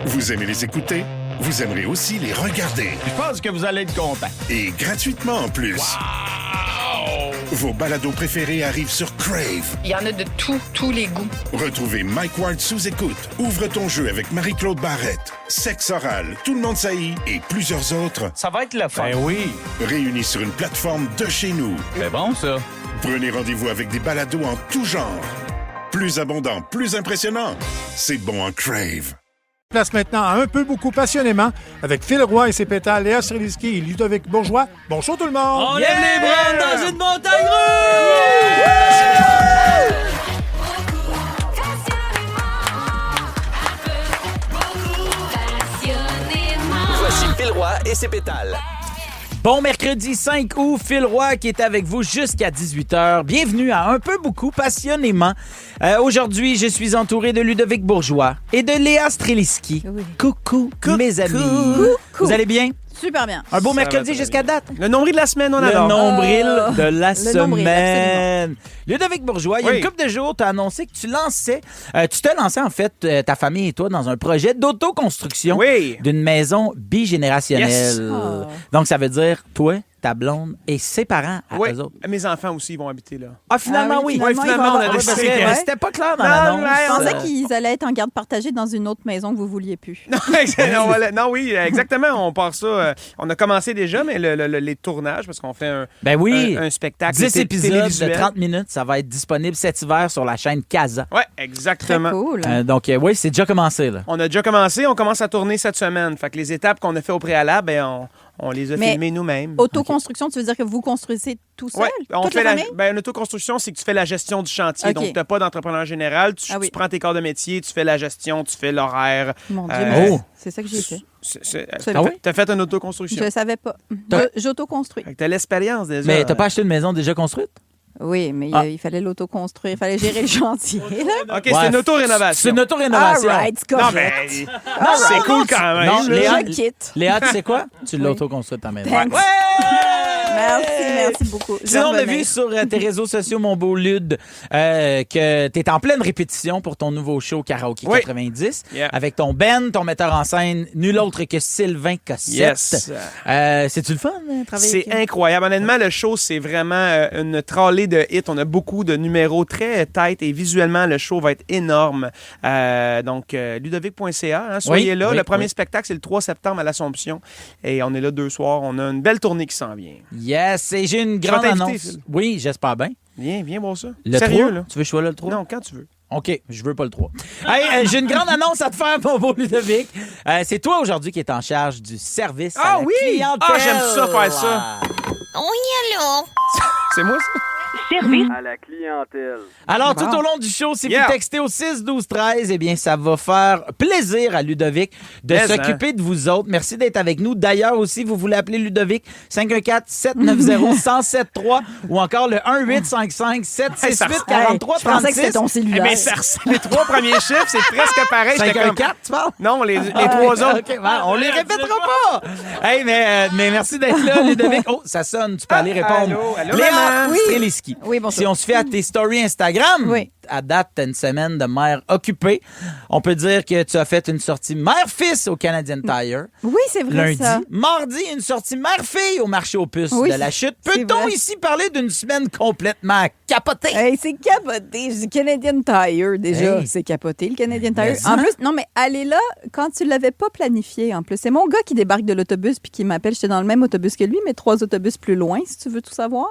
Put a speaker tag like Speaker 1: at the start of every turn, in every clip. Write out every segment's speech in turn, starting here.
Speaker 1: Vous aimez les écouter? Vous aimerez aussi les regarder.
Speaker 2: Je pense que vous allez être content.
Speaker 1: Et gratuitement en plus.
Speaker 2: Wow!
Speaker 1: Vos balados préférés arrivent sur Crave.
Speaker 3: Il y en a de tous les goûts.
Speaker 1: Retrouvez Mike Ward sous écoute, Ouvre ton jeu avec Marie-Claude Barrette, Sexe oral, Tout le monde saillit et plusieurs autres.
Speaker 2: Ça va être le fun. Ben oui.
Speaker 1: Réunis sur une plateforme de chez nous.
Speaker 2: C'est bon, ça.
Speaker 1: Prenez rendez-vous avec des balados en tout genre. Plus abondant, plus impressionnant. C'est bon en Crave.
Speaker 4: Place maintenant à Un peu beaucoup passionnément avec Phil Roy et ses pétales, Léa Streliski et Ludovic Bourgeois. Bonjour tout le monde!
Speaker 5: On lève les bras dans une montagne
Speaker 6: Voici Phil Roy et ses pétales.
Speaker 5: Bon mercredi 5 août, Phil Roy qui est avec vous jusqu'à 18h. Bienvenue à Un peu beaucoup passionnément. Aujourd'hui, je suis entouré de Ludovic Bourgeois et de Léa Streliski.
Speaker 7: Oui.
Speaker 5: Coucou, mes amis. Vous allez bien?
Speaker 7: Super bien.
Speaker 5: Un beau mercredi jusqu'à date.
Speaker 8: Le nombril de la semaine, on
Speaker 5: Le
Speaker 8: adore.
Speaker 5: nombril de la
Speaker 7: nombril,
Speaker 5: semaine. Ludovic Bourgeois, il y a
Speaker 8: Oui.
Speaker 5: une couple de jours, tu as annoncé que tu te lançais en fait, ta famille et toi, dans un projet d'autoconstruction
Speaker 8: Oui.
Speaker 5: d'une maison bigénérationnelle.
Speaker 8: Yes.
Speaker 7: Oh.
Speaker 5: Donc, ça veut dire, toi, ta blonde et ses parents à
Speaker 8: Oui.
Speaker 5: eux autres.
Speaker 8: Mes enfants aussi, ils vont habiter là.
Speaker 5: Ah, finalement,
Speaker 7: Ah oui,
Speaker 5: oui.
Speaker 7: finalement,
Speaker 8: on a
Speaker 7: ils vont
Speaker 8: décidé
Speaker 5: Parce
Speaker 8: que-
Speaker 5: que
Speaker 7: Ouais.
Speaker 5: c'était pas clair dans
Speaker 8: Non,
Speaker 5: l'annonce.
Speaker 8: ouais,
Speaker 7: Je pensais
Speaker 5: Euh,
Speaker 7: qu'ils allaient être en garde partagée dans une autre maison que vous vouliez plus.
Speaker 8: Non, oui, exactement. On part ça. On a commencé déjà, mais les tournages, parce qu'on fait
Speaker 5: Ben oui.
Speaker 8: un spectacle
Speaker 5: 10 épisodes de
Speaker 8: télévisuel.
Speaker 5: 30 minutes, ça va être disponible cet hiver sur la chaîne Casa.
Speaker 8: Ouais,
Speaker 7: Très
Speaker 8: exactement.
Speaker 7: cool.
Speaker 5: Donc, oui, c'est déjà commencé, là.
Speaker 8: On a déjà commencé, on commence à tourner cette semaine. Fait que les étapes qu'on a fait au préalable, ben, on les a
Speaker 7: Mais
Speaker 8: filmées nous-mêmes.
Speaker 7: Autoconstruction, tu veux dire que vous construisez tout seul?
Speaker 8: Ouais, on
Speaker 7: Toute
Speaker 8: fait
Speaker 7: la famille?
Speaker 8: l'autoconstruction, c'est que tu fais la gestion du chantier.
Speaker 7: OK.
Speaker 8: Donc, tu n'as pas d'entrepreneur général. Tu,
Speaker 7: Ah oui.
Speaker 8: tu prends tes corps de métier, tu fais la gestion, tu fais l'horaire.
Speaker 7: Mon Dieu,
Speaker 8: Euh,
Speaker 7: mais
Speaker 5: oh.
Speaker 7: c'est ça que j'ai fait.
Speaker 5: Ah oui?
Speaker 8: Tu as fait une autoconstruction.
Speaker 7: Je ne savais pas.
Speaker 5: T'as-
Speaker 7: J'autoconstruis.
Speaker 8: Tu as l'expérience déjà.
Speaker 5: Mais t'as pas acheté une maison déjà construite?
Speaker 7: Oui, mais
Speaker 5: Ah.
Speaker 7: il fallait l'autoconstruire. Il fallait gérer le chantier. là.
Speaker 8: OK, c'est une auto-rénovation.
Speaker 5: C'est une auto-rénovation.
Speaker 7: All right, c'est
Speaker 8: Non,
Speaker 7: correct.
Speaker 8: mais c'est cool quand même.
Speaker 5: Non,
Speaker 8: là.
Speaker 5: Léa,
Speaker 7: Je quitte.
Speaker 5: Léa, tu sais quoi? Tu l'auto-construis ta maison.
Speaker 7: Thanks. Merci beaucoup. Je
Speaker 5: Sinon, on a
Speaker 7: revenais.
Speaker 5: vu sur tes réseaux sociaux, mon beau Lude, que tu es en pleine répétition pour ton nouveau show Karaoke
Speaker 8: Oui.
Speaker 5: 90
Speaker 8: Yeah.
Speaker 5: avec ton ton metteur en scène, nul autre que Sylvain Cossette.
Speaker 8: Yes.
Speaker 5: C'est-tu le fun, travailler
Speaker 8: C'est
Speaker 5: avec...
Speaker 8: incroyable. Honnêtement, le show, c'est vraiment une trolley de hits. On a beaucoup de numéros très tight et visuellement, le show va être énorme. Donc, ludovic.ca, hein, soyez
Speaker 5: Oui,
Speaker 8: là.
Speaker 5: oui,
Speaker 8: Le premier
Speaker 5: oui.
Speaker 8: spectacle, c'est le 3 septembre à l'Assomption. Et on est là 2 soirs. On a une belle tournée qui s'en vient.
Speaker 5: Yes, et j'ai une
Speaker 8: Je vais
Speaker 5: grande
Speaker 8: t'inviter,
Speaker 5: annonce.
Speaker 8: Phil.
Speaker 5: Oui, j'espère bien.
Speaker 8: Viens voir ça.
Speaker 5: Le
Speaker 8: Sérieux,
Speaker 5: 3?
Speaker 8: là?
Speaker 5: Tu veux que je sois là le 3?
Speaker 8: Non, quand tu veux.
Speaker 5: OK, je veux pas le 3. Hey, j'ai une grande annonce à te faire, mon beau Ludovic. C'est toi aujourd'hui qui est en charge du service à la clientèle.
Speaker 8: Ah, j'aime ça, faire ça. C'est moi, ça?
Speaker 9: à la clientèle.
Speaker 5: Alors, tout au long du show, si
Speaker 8: Yeah.
Speaker 5: vous textez au 6-12-13, eh bien, ça va faire plaisir à Ludovic de
Speaker 8: Mais,
Speaker 5: s'occuper de vous autres. Merci d'être avec nous. D'ailleurs, aussi, vous voulez appeler Ludovic, 514-790-1073 ou encore le 1-855-768-4336.
Speaker 7: Je pensais que c'était ton
Speaker 8: Eh,
Speaker 7: cellulaire.
Speaker 8: mais les 3 premiers chiffres, c'est presque pareil. J'étais comme-
Speaker 5: 514, tu parles?
Speaker 8: Non, les 3 autres.
Speaker 5: OK, ben, on les répétera pas. Hey, mais merci d'être là, Ludovic. Oh, ça sonne, tu peux aller répondre.
Speaker 8: allô,
Speaker 5: Léa
Speaker 8: maman.
Speaker 7: Oui.
Speaker 5: Streliski.
Speaker 7: Oui, bonjour.
Speaker 5: Si on se fait à tes stories Instagram,
Speaker 7: Oui.
Speaker 5: à date, t'as une semaine de mère occupée. On peut dire que tu as fait une sortie mère-fils au Canadian Tire.
Speaker 7: Oui, c'est vrai
Speaker 5: Lundi.
Speaker 7: ça.
Speaker 5: Mardi, une sortie mère-fille au marché aux puces
Speaker 7: Oui,
Speaker 5: de la Chute.
Speaker 7: c'est
Speaker 5: Peut-on
Speaker 7: vrai.
Speaker 5: ici parler d'une semaine complètement capotée?
Speaker 7: Hey, c'est capoté. Du Canadian Tire, déjà.
Speaker 5: Hey.
Speaker 7: C'est capoté, le Canadian
Speaker 5: Mais
Speaker 7: Tire.
Speaker 5: ça.
Speaker 7: En plus, non, mais aller là quand tu l'avais pas planifié, en plus. C'est mon gars qui débarque de l'autobus puis qui m'appelle. J'étais dans le même autobus que lui, mais 3 autobus plus loin, si tu veux tout savoir.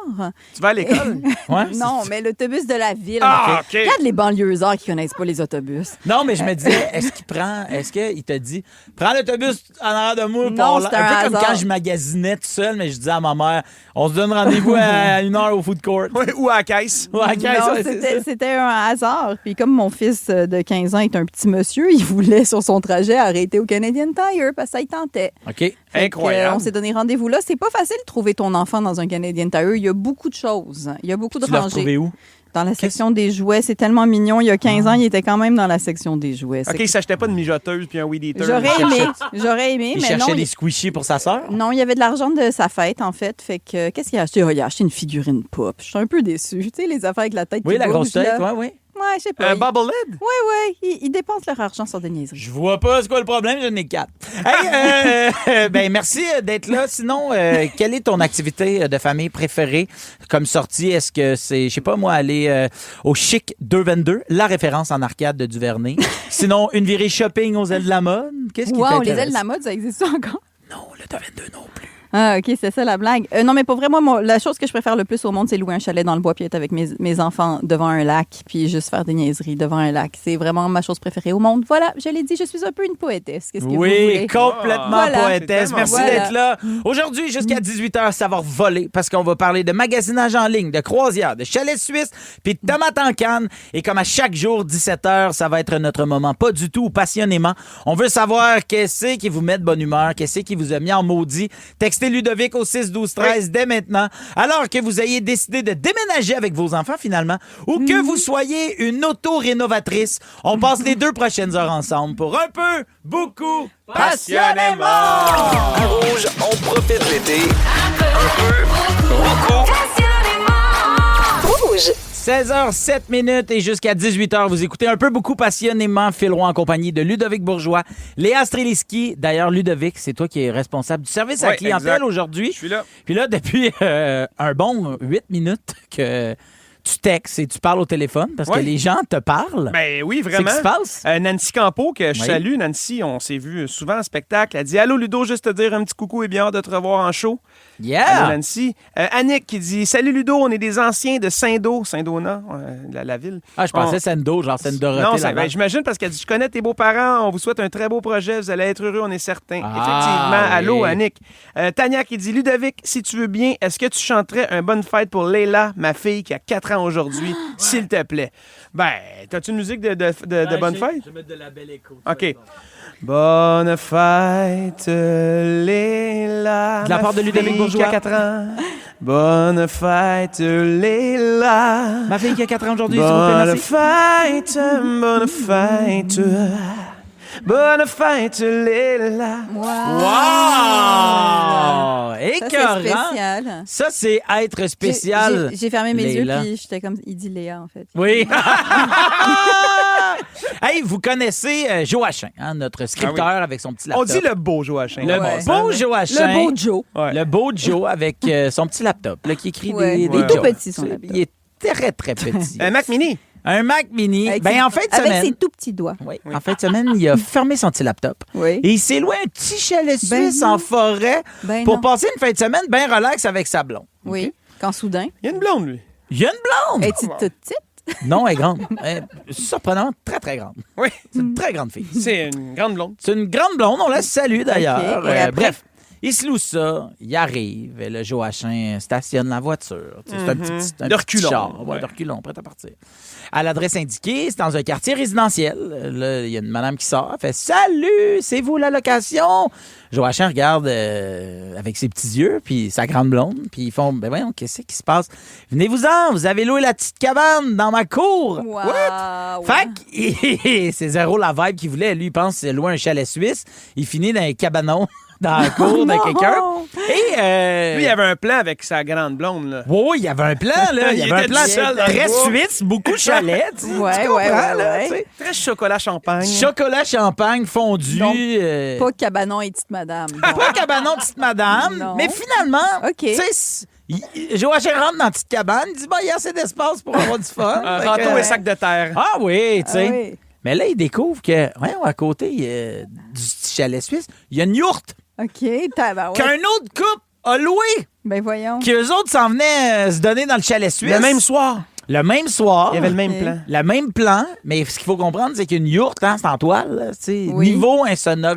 Speaker 8: Tu vas à l'école?
Speaker 5: Ouais,
Speaker 7: Non, mais l'autobus de la ville.
Speaker 8: Ah, OK.
Speaker 7: Regarde les banlieusards qui connaissent pas les autobus.
Speaker 5: Non, mais je me disais, est-ce qu'il te dit, prends l'autobus en arrière de moi?
Speaker 7: Non,
Speaker 5: pour
Speaker 7: c'est
Speaker 5: un
Speaker 7: un
Speaker 5: peu comme
Speaker 7: hasard.
Speaker 5: quand je magasinais tout seul, mais je disais à ma mère, on se donne rendez-vous à 1 heure au food court.
Speaker 8: Oui, ou à la caisse.
Speaker 5: Ouais, ok,
Speaker 7: Non,
Speaker 5: ça, c'est ça.
Speaker 7: c'était un hasard. Puis comme mon fils de 15 ans est un petit monsieur, il voulait sur son trajet arrêter au Canadian Tire parce que ça y tentait.
Speaker 5: OK.
Speaker 7: Fait que,
Speaker 8: Incroyable.
Speaker 7: on s'est donné rendez-vous là. C'est pas facile de trouver ton enfant dans un Canadian Tire. Il y a beaucoup de choses. Il y a beaucoup de
Speaker 5: Tu l'as
Speaker 7: rangées.
Speaker 5: retrouvé où?
Speaker 7: Dans la section des jouets. C'est tellement mignon. Il y a 15 ans, il était quand même dans la section des jouets.
Speaker 8: OK, il s'achetait pas de mijoteuse puis un weed eater.
Speaker 7: J'aurais aimé,
Speaker 5: Il
Speaker 7: mais
Speaker 5: cherchait
Speaker 7: non.
Speaker 5: des squishies pour sa sœur?
Speaker 7: Non, il y avait de l'argent de sa fête, en fait. Fait que, qu'est-ce qu'il a acheté? Ah, il a acheté une figurine pop. Je suis un peu déçue. Tu sais, les affaires avec la tête
Speaker 5: Oui,
Speaker 7: qui
Speaker 5: la
Speaker 7: bouge,
Speaker 5: grosse tête,
Speaker 7: là.
Speaker 5: oui, oui.
Speaker 7: Ouais, je sais pas.
Speaker 8: Un bobblehead?
Speaker 7: Oui, ils dépensent leur argent sur des niaiseries.
Speaker 5: Je vois pas c'est quoi le problème, j'en ai 4. Hey, ben merci d'être là. Sinon, quelle est ton activité de famille préférée comme sortie? Est-ce que c'est, je sais pas moi, aller au Chic 222, la référence en arcade de Duvernay? Sinon, une virée shopping aux ailes de la mode? Qu'est-ce qui
Speaker 7: Wow,
Speaker 5: t'intéresse?
Speaker 7: les ailes de la mode, ça existe encore?
Speaker 5: Non, le 222 non plus.
Speaker 7: Ah, OK, c'est ça la blague. Non, mais pour vrai, moi, la chose que je préfère le plus au monde, c'est louer un chalet dans le bois puis être avec mes enfants devant un lac puis juste faire des niaiseries devant un lac. C'est vraiment ma chose préférée au monde. Voilà, je l'ai dit, je suis un peu une poétesse. Qu'est-ce que vous voulez?
Speaker 5: Oui, complètement
Speaker 7: Voilà.
Speaker 5: poétesse.
Speaker 8: C'est
Speaker 5: Merci
Speaker 7: tellement
Speaker 5: d'être là. Aujourd'hui, jusqu'à 18h, ça va voler parce qu'on va parler de magasinage en ligne, de croisière, de chalet suisse, puis de tomates en canne. Et comme à chaque jour, 17h, ça va être notre moment. Pas du tout passionnément. On veut savoir qu'est-ce qui vous met de bonne humeur, qu'est-ce qui vous a mis en maudit. Textez Ludovic au 6-12-13 dès maintenant. Alors que vous ayez décidé de déménager avec vos enfants finalement ou que vous soyez une auto-rénovatrice, on passe les 2 prochaines heures ensemble pour un peu, beaucoup, passionnément!
Speaker 6: À Rouge, on profite l'été. Un peu, beaucoup.
Speaker 10: Rouge.
Speaker 5: 16h07 et jusqu'à 18h, vous écoutez un peu beaucoup passionnément Phil Roy en compagnie de Ludovic Bourgeois, Léa Streliski. D'ailleurs, Ludovic, c'est toi qui es responsable du service à la clientèle
Speaker 8: exact.
Speaker 5: aujourd'hui.
Speaker 8: Je suis là.
Speaker 5: Puis là, depuis un bon 8 minutes que tu textes et tu parles au téléphone parce que les gens te parlent.
Speaker 8: Ben oui,
Speaker 5: C'est
Speaker 8: vraiment.
Speaker 5: ce qui se passe?
Speaker 8: Nancy Campo, que je
Speaker 5: Oui.
Speaker 8: salue. Nancy, on s'est vu souvent en spectacle. Elle dit « Allô, Ludo, juste te dire un petit coucou et bien hâte de te revoir en show. » Allô,
Speaker 5: Yeah!
Speaker 8: Nancy. Annick qui dit « Salut, Ludo, on est des anciens de Saint-Do, Saint-Donat, la ville. »
Speaker 5: Ah, je pensais Sendo, genre Sendo-Dorothée.
Speaker 8: Non,
Speaker 5: Laval.
Speaker 8: j'imagine parce qu'elle dit « Je connais tes beaux-parents, on vous souhaite un très beau projet, vous allez être heureux, on est certain.
Speaker 5: Ah,
Speaker 8: Effectivement.
Speaker 5: oui.
Speaker 8: Allô, Annick. Tania qui dit « Ludovic, si tu veux bien, est-ce que tu chanterais un bonne fête pour Leila, ma fille qui a 4 ans aujourd'hui, s'il te plaît? » Ben, t'as-tu une musique de bonne fête?
Speaker 5: Je vais mettre de la belle écoute.
Speaker 8: OK. Bonne fête, Léla.
Speaker 5: De la part de Ludovic
Speaker 8: ma fille
Speaker 5: Bourgeois.
Speaker 8: qui a 4 ans. Bonne fête, Léla.
Speaker 5: Ma fille qui a 4 ans aujourd'hui, s'il vous plaît,
Speaker 8: Bonne
Speaker 5: merci.
Speaker 8: fête, bonne fête. Bonne fête, Léla.
Speaker 5: Wow!
Speaker 7: Ça, c'est
Speaker 5: Écœurant!
Speaker 7: spécial.
Speaker 5: Ça, c'est être spécial.
Speaker 7: J'ai fermé mes
Speaker 5: Léla.
Speaker 7: yeux puis j'étais comme, il dit Léa, en fait.
Speaker 5: Oui. Hey, vous connaissez Joachim, hein, notre scripteur avec son petit
Speaker 8: On
Speaker 5: laptop.
Speaker 8: dit le beau Joachim.
Speaker 5: Le
Speaker 7: Ouais.
Speaker 5: beau Joachim.
Speaker 7: Le beau Joe.
Speaker 8: Ouais.
Speaker 5: Le beau Joe avec son petit laptop là, qui écrit
Speaker 7: Ouais.
Speaker 5: des
Speaker 7: Il est tout
Speaker 5: jokes.
Speaker 7: petit, son laptop.
Speaker 5: Il est très, très petit.
Speaker 8: Un Mac Mini.
Speaker 5: Un Mac Mini.
Speaker 7: Avec
Speaker 5: Ben,
Speaker 7: ses-
Speaker 5: en fin de
Speaker 7: Avec
Speaker 5: semaine...
Speaker 7: ses tout petits doigts.
Speaker 5: Oui. En fin de semaine, il a fermé son petit laptop.
Speaker 7: Oui.
Speaker 5: Et il s'est loué un petit chalet
Speaker 7: Ben
Speaker 5: suisse
Speaker 7: non.
Speaker 5: en forêt
Speaker 7: Ben
Speaker 5: pour
Speaker 7: non.
Speaker 5: passer une fin de semaine bien relax avec sa blonde.
Speaker 7: Oui. Quand soudain.
Speaker 8: Il y a une blonde, lui.
Speaker 5: Il y a une blonde!
Speaker 7: Es-tu toute petite?
Speaker 5: Non, elle est grande. Elle est surprenamment très, très grande.
Speaker 8: Oui.
Speaker 5: C'est une très grande fille.
Speaker 8: C'est une grande blonde.
Speaker 5: C'est une grande blonde, on la salue d'ailleurs.
Speaker 7: OK. Et après?
Speaker 5: Bref, il se loue ça, il arrive, et le Joachim stationne la voiture. Tu sais, c'est un petit
Speaker 8: De reculons.
Speaker 5: char, ouais,
Speaker 8: Ouais.
Speaker 5: de reculons, prêt à partir. À l'adresse indiquée, c'est dans un quartier résidentiel. Là, il y a une madame qui sort, elle fait « Salut, c'est vous la location? » Joachim regarde avec ses petits yeux, puis sa grande blonde, puis ils font « Ben voyons, qu'est-ce qui se passe? Venez-vous-en, vous avez loué la petite cabane dans ma cour. »
Speaker 7: Wow.
Speaker 5: Fait que c'est zéro la vibe qu'il voulait. Lui, il pense que c'est loin un chalet suisse. Il finit dans un cabanon dans la cour de
Speaker 7: non!
Speaker 5: quelqu'un. Et
Speaker 8: Lui, il avait un plan avec sa grande blonde, là.
Speaker 5: oui, il y avait un plan, là. Il y
Speaker 8: Il
Speaker 5: avait un
Speaker 8: était
Speaker 5: plan
Speaker 8: tout seul dans le
Speaker 5: très
Speaker 8: bois.
Speaker 5: suisse, beaucoup de chalets. Tu
Speaker 7: Ouais,
Speaker 5: tu comprends,
Speaker 7: ouais,
Speaker 5: là,
Speaker 7: ouais.
Speaker 5: tu sais.
Speaker 8: Très chocolat champagne.
Speaker 5: Chocolat, champagne, fondu.
Speaker 7: Donc, Pas cabanon et petite madame. Bon.
Speaker 5: Pas cabanon, petite madame.
Speaker 7: Non.
Speaker 5: Mais finalement,
Speaker 7: OK.
Speaker 5: tu sais, Joachim rentre dans la petite cabane. Il dit, il y a assez d'espace pour avoir du fun.
Speaker 8: Un
Speaker 5: Fait
Speaker 8: râteau
Speaker 5: que,
Speaker 8: et sac de terre.
Speaker 5: Ah oui, tu sais.
Speaker 7: Ah oui.
Speaker 5: Mais là, il découvre que, voyons, à côté du petit chalet suisse, il y a une yourte
Speaker 7: OK, tabarouette.
Speaker 5: qu'un autre couple a loué.
Speaker 7: Ben voyons.
Speaker 5: Qu'eux autres s'en venaient se donner dans le chalet suisse.
Speaker 8: Le même soir.
Speaker 5: Le même soir.
Speaker 8: Il y avait le même
Speaker 7: OK.
Speaker 8: plan.
Speaker 5: Le même plan, mais ce qu'il faut comprendre, c'est qu'une yourte, hein, c'est en toile. Là, tu sais,
Speaker 7: Oui.
Speaker 5: Niveau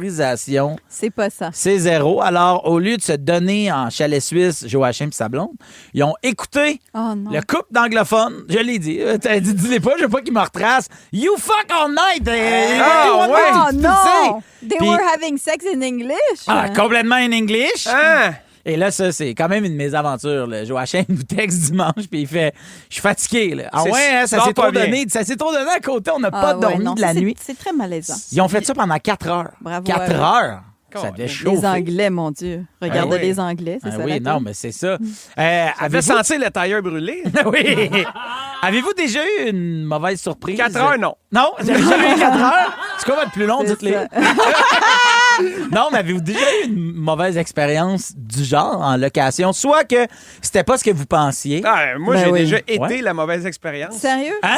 Speaker 5: insonorisation,
Speaker 7: C'est pas ça.
Speaker 5: c'est zéro. Alors, au lieu de se donner en chalet suisse, Joachim et sa blonde, ils ont écouté
Speaker 7: Oh non.
Speaker 5: le couple d'anglophones. Je l'ai dit. Dis-les pas, je veux pas qu'ils me retracent. You fuck all night!
Speaker 8: Ah, ouais.
Speaker 7: Oh non! They
Speaker 5: Puis-
Speaker 7: were having sex in English.
Speaker 5: Ah, complètement in English.
Speaker 8: Ah!
Speaker 5: Et là, ça, c'est quand même une mésaventure. Là. Joachim nous texte dimanche, puis il fait « Je suis fatigué. » là. Ah
Speaker 8: C'est-
Speaker 5: ouais, hein, ça
Speaker 8: dors
Speaker 5: s'est
Speaker 8: pas
Speaker 5: trop
Speaker 8: bien.
Speaker 5: donné. Ça s'est trop donné à côté. On n'a
Speaker 7: Ah,
Speaker 5: pas
Speaker 7: ouais,
Speaker 5: dormi
Speaker 7: non,
Speaker 5: de la
Speaker 7: c'est-
Speaker 5: nuit.
Speaker 7: C'est très malaisant.
Speaker 5: Ils ont fait ça pendant 4 heures.
Speaker 7: Bravo
Speaker 5: 4
Speaker 7: à eux.
Speaker 5: heures. Ça devait
Speaker 7: Les
Speaker 5: chauffer.
Speaker 7: Anglais, mon Dieu. Regardez
Speaker 5: oui.
Speaker 7: les Anglais, c'est
Speaker 5: Ah
Speaker 7: ça.
Speaker 5: oui,
Speaker 7: la
Speaker 5: non,
Speaker 7: toune?
Speaker 5: mais c'est ça.
Speaker 8: Avez
Speaker 5: Avez-vous
Speaker 8: senti le tailleur brûlé?
Speaker 5: oui. Avez-vous déjà eu une mauvaise surprise?
Speaker 8: 4 heures, non.
Speaker 5: Non, j'avais jamais eu 4 heures. C'est quoi votre plus long,
Speaker 7: C'est
Speaker 5: dites-les?
Speaker 7: ça.
Speaker 5: Non, mais avez-vous déjà eu une mauvaise expérience du genre en location? Soit que c'était pas ce que vous pensiez.
Speaker 8: Ah, moi,
Speaker 7: Ben
Speaker 8: j'ai
Speaker 7: oui.
Speaker 8: déjà été
Speaker 5: Ouais.
Speaker 8: la mauvaise expérience.
Speaker 7: Sérieux?
Speaker 5: Hein?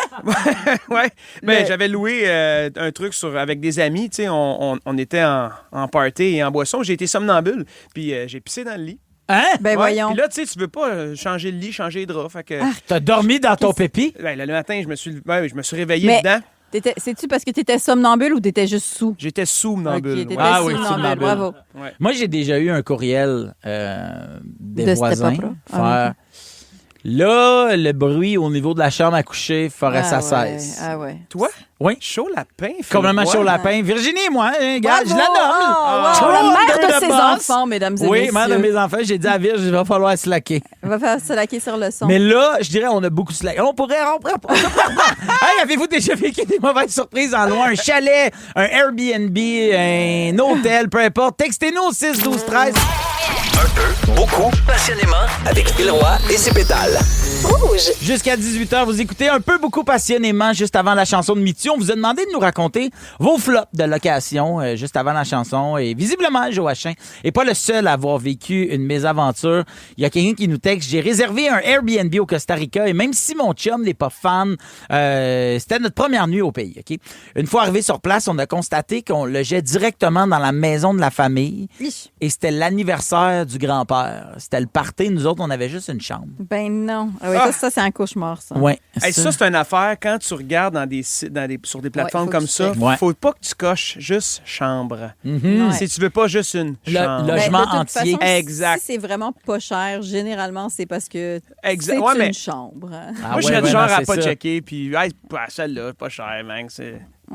Speaker 8: Ouais. Ben,
Speaker 7: Le-
Speaker 8: j'avais loué un truc avec des amis. Tu sais, on était en party et en boisson. J'ai été somnambule. Puis j'ai pissé dans le lit.
Speaker 5: Hein?
Speaker 7: Ben
Speaker 8: Ouais.
Speaker 7: voyons.
Speaker 8: Puis là, tu sais, tu veux pas changer le lit, changer les draps. Fait que,
Speaker 5: T'as dormi dans ton pépi?
Speaker 8: ben, le matin, je me suis réveillé
Speaker 7: Mais-
Speaker 8: dedans.
Speaker 7: C'est-tu parce que t'étais somnambule ou t'étais juste sous?
Speaker 8: J'étais somnambule.
Speaker 7: Ok,
Speaker 8: ouais.
Speaker 7: t'étais
Speaker 5: Ah oui,
Speaker 7: somnambule,
Speaker 5: somnambule.
Speaker 7: bravo.
Speaker 5: Moi, j'ai déjà eu un courriel des
Speaker 7: De
Speaker 5: voisins.
Speaker 7: Step Up, là?
Speaker 5: Faire,
Speaker 7: Ah,
Speaker 5: là, le bruit au niveau de la chambre à coucher ferait
Speaker 7: Ah
Speaker 5: ça
Speaker 7: ouais,
Speaker 5: cesse.
Speaker 7: Ah ouais.
Speaker 8: Toi?
Speaker 5: Oui.
Speaker 8: Chaud lapin.
Speaker 5: Complètement
Speaker 8: Phil
Speaker 5: chaud
Speaker 8: Roy.
Speaker 5: lapin. Virginie et moi, hein, gars, je la
Speaker 7: Bravo!
Speaker 5: nomme.
Speaker 7: Oh, wow,
Speaker 5: Chaud
Speaker 7: la mère
Speaker 5: under
Speaker 7: de
Speaker 5: the
Speaker 7: ses
Speaker 5: boss.
Speaker 7: enfants, mesdames et
Speaker 5: Oui,
Speaker 7: messieurs.
Speaker 5: mère de mes enfants, j'ai dit à Virge, il va falloir slacker.
Speaker 7: On va faire se laquer sur le son.
Speaker 5: Mais là, je dirais, on a beaucoup slacké. On pourrait. Hey, avez-vous déjà vécu des mauvaises surprises en loin? Un chalet, un Airbnb, un hôtel, peu importe. Textez-nous au 6 12 13.
Speaker 6: Un peu, beaucoup, passionnément, avec Phil Roy et ses pétales.
Speaker 5: Jusqu'à 18h, vous écoutez un peu beaucoup passionnément juste avant la chanson de Mithieu. On vous a demandé de nous raconter vos flops de location juste avant la chanson. Et visiblement, Joachim n'est pas le seul à avoir vécu une mésaventure. Il y a quelqu'un qui nous texte: j'ai réservé un Airbnb au Costa Rica et même si mon chum n'est pas fan, c'était notre première nuit au pays. Ok. Une fois arrivé sur place, on a constaté qu'on logeait directement dans la maison de la famille.
Speaker 7: Ich.
Speaker 5: Et c'était l'anniversaire du grand-père. C'était le party. Nous autres, on avait juste une chambre.
Speaker 7: Ben non. Ah oui, ça, c'est un cauchemar, ça.
Speaker 5: Ouais.
Speaker 8: Hey, ça, c'est une affaire. Quand tu regardes sur des plateformes
Speaker 7: faut
Speaker 8: comme
Speaker 7: que tu
Speaker 8: ça,
Speaker 7: checkes.
Speaker 5: Ouais.
Speaker 8: faut pas que tu coches juste chambre.
Speaker 7: Ouais.
Speaker 8: Si tu veux pas juste une chambre.
Speaker 5: le- logement
Speaker 7: de toute
Speaker 5: entier.
Speaker 7: façon,
Speaker 8: Exact.
Speaker 7: Si c'est vraiment pas cher, généralement, c'est parce que
Speaker 8: Exact.
Speaker 7: c'est
Speaker 8: Ouais,
Speaker 7: une
Speaker 8: mais-
Speaker 7: chambre.
Speaker 5: Ah
Speaker 8: Moi, je
Speaker 5: ouais,
Speaker 8: serais du
Speaker 5: ouais,
Speaker 8: genre
Speaker 5: non,
Speaker 8: à
Speaker 5: c'est
Speaker 8: pas
Speaker 5: ça.
Speaker 8: checker, puis hey, celle-là, pas cher, man.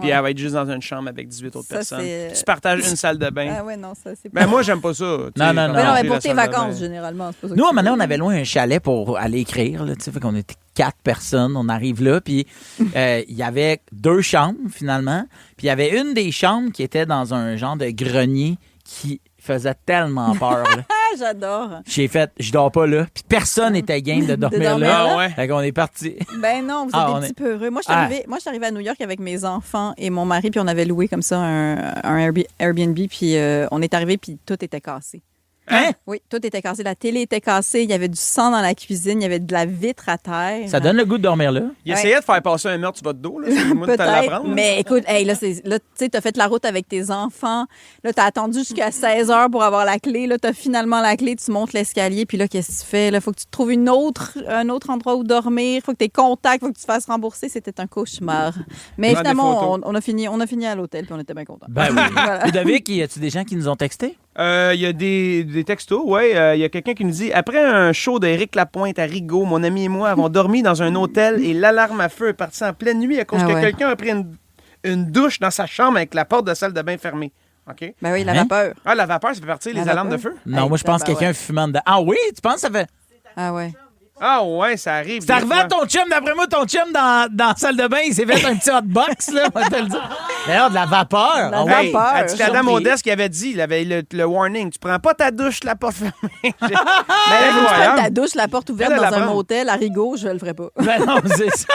Speaker 8: Puis elle va être juste dans une chambre avec 18 autres
Speaker 7: Ça,
Speaker 8: personnes.
Speaker 7: c'est-
Speaker 8: Tu partages une salle de bain.
Speaker 7: Ah ouais, non, ça, c'est
Speaker 8: Ben moi, j'aime pas ça. tu sais,
Speaker 5: non, non.
Speaker 7: Mais non, mais
Speaker 8: partager
Speaker 7: pour
Speaker 8: la
Speaker 7: tes
Speaker 8: salle de
Speaker 7: vacances,
Speaker 8: bain.
Speaker 7: généralement. c'est pas ça
Speaker 5: Nous,
Speaker 7: que
Speaker 5: à un
Speaker 7: tu
Speaker 5: moment donné,
Speaker 7: veux.
Speaker 5: on avait loin un chalet pour aller écrire. Là, tu sais, fait qu'on était 4 personnes. On arrive là, puis il y avait 2 chambres, finalement. Puis il y avait une des chambres qui était dans un genre de grenier qui faisait tellement peur. là.
Speaker 7: Ah, j'adore.
Speaker 5: J'ai fait, je dors pas là. Puis personne n'était game de dormir
Speaker 7: dormir
Speaker 5: là.
Speaker 7: là?
Speaker 8: Ah ouais.
Speaker 5: Fait qu'on est parti.
Speaker 7: Ben non, vous êtes
Speaker 5: Ah,
Speaker 7: des
Speaker 5: on
Speaker 7: petits
Speaker 5: est-
Speaker 7: peu heureux. Moi, je suis arrivée à New York avec mes enfants et mon mari, puis on avait loué comme ça un Airbnb, puis on est arrivé, puis tout était cassé.
Speaker 5: Hein?
Speaker 7: Oui, tout était cassé. La télé était cassée, il y avait du sang dans la cuisine, il y avait de la vitre à terre.
Speaker 5: Ça donne le goût de dormir là.
Speaker 8: Il essayait de faire passer un meurtre sur votre dos, là. C'est moi de te
Speaker 7: Peut-être,
Speaker 8: l'apprendre. là.
Speaker 7: mais écoute, hey, là, tu sais, t'as fait la route avec tes enfants. Là, t'as attendu jusqu'à 16 heures pour avoir la clé. Là, t'as finalement la clé, tu montes l'escalier. Puis là, qu'est-ce que tu fais? Là, faut que tu te trouves un autre endroit où dormir. Faut que t'aies contact, faut que tu te fasses rembourser. C'était un cauchemar. Mais
Speaker 8: Prends des
Speaker 7: finalement,
Speaker 8: photos.
Speaker 7: on a fini à l'hôtel, puis on était bien contents.
Speaker 5: Ben oui.
Speaker 7: Voilà.
Speaker 5: Ludovic, y a-tu des gens qui nous ont texté?
Speaker 8: Il y a des textos, oui. Il y a quelqu'un qui nous dit: après un show d'Éric Lapointe à Rigaud, mon ami et moi avons dormi dans un hôtel et l'alarme à feu est partie en pleine nuit à cause
Speaker 7: Ah
Speaker 8: que
Speaker 7: ouais.
Speaker 8: quelqu'un a pris une douche dans sa chambre avec la porte de salle de bain fermée. OK?
Speaker 7: Ben oui, la
Speaker 5: Hein?
Speaker 7: vapeur.
Speaker 8: Ah, la vapeur, ça fait partir les
Speaker 7: La
Speaker 8: alarmes de
Speaker 7: vapeur?
Speaker 8: feu?
Speaker 5: Non,
Speaker 7: Hey,
Speaker 5: moi, je pense que quelqu'un fumant dedans. Ah oui? Tu penses que ça fait.
Speaker 7: Ah ouais.
Speaker 8: Ah, ouais, ça arrive.
Speaker 5: C'est
Speaker 8: des
Speaker 5: arrivé à
Speaker 8: fois.
Speaker 5: ton chum, d'après moi, ton chum dans la salle de bain, il s'est fait un petit hotbox, là, on va te le dire. D'ailleurs, de la vapeur.
Speaker 7: La
Speaker 5: Ah
Speaker 7: vapeur.
Speaker 5: oui.
Speaker 8: Hey, la petite Adam
Speaker 5: Surpris.
Speaker 8: Modeste qui avait dit, il avait le warning: tu prends pas ta douche, la porte fermée.
Speaker 7: Ben, tu prends
Speaker 8: incroyable.
Speaker 7: ta douche, la porte ouverte
Speaker 8: Elle,
Speaker 7: dans
Speaker 8: elle
Speaker 7: un
Speaker 8: apprend.
Speaker 7: motel à Rigaud, je le ferais pas.
Speaker 5: Ben non, c'est ça.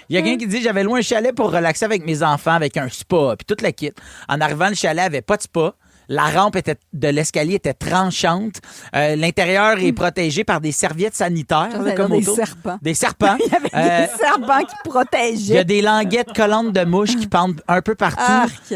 Speaker 5: Il y a quelqu'un qui dit: j'avais loué un chalet pour relaxer avec mes enfants avec un spa, puis toute la kit. En arrivant, le chalet avait pas de spa. La rampe de l'escalier était tranchante. L'intérieur est protégé par des serviettes sanitaires.
Speaker 7: J'allais
Speaker 5: là, comme
Speaker 7: dire des
Speaker 5: autour.
Speaker 7: serpents.
Speaker 5: Des serpents.
Speaker 7: Il y avait des serpents qui
Speaker 5: Il y a
Speaker 7: protégeaient.
Speaker 5: des languettes collantes de mouches qui pendent un peu partout.
Speaker 7: Arc.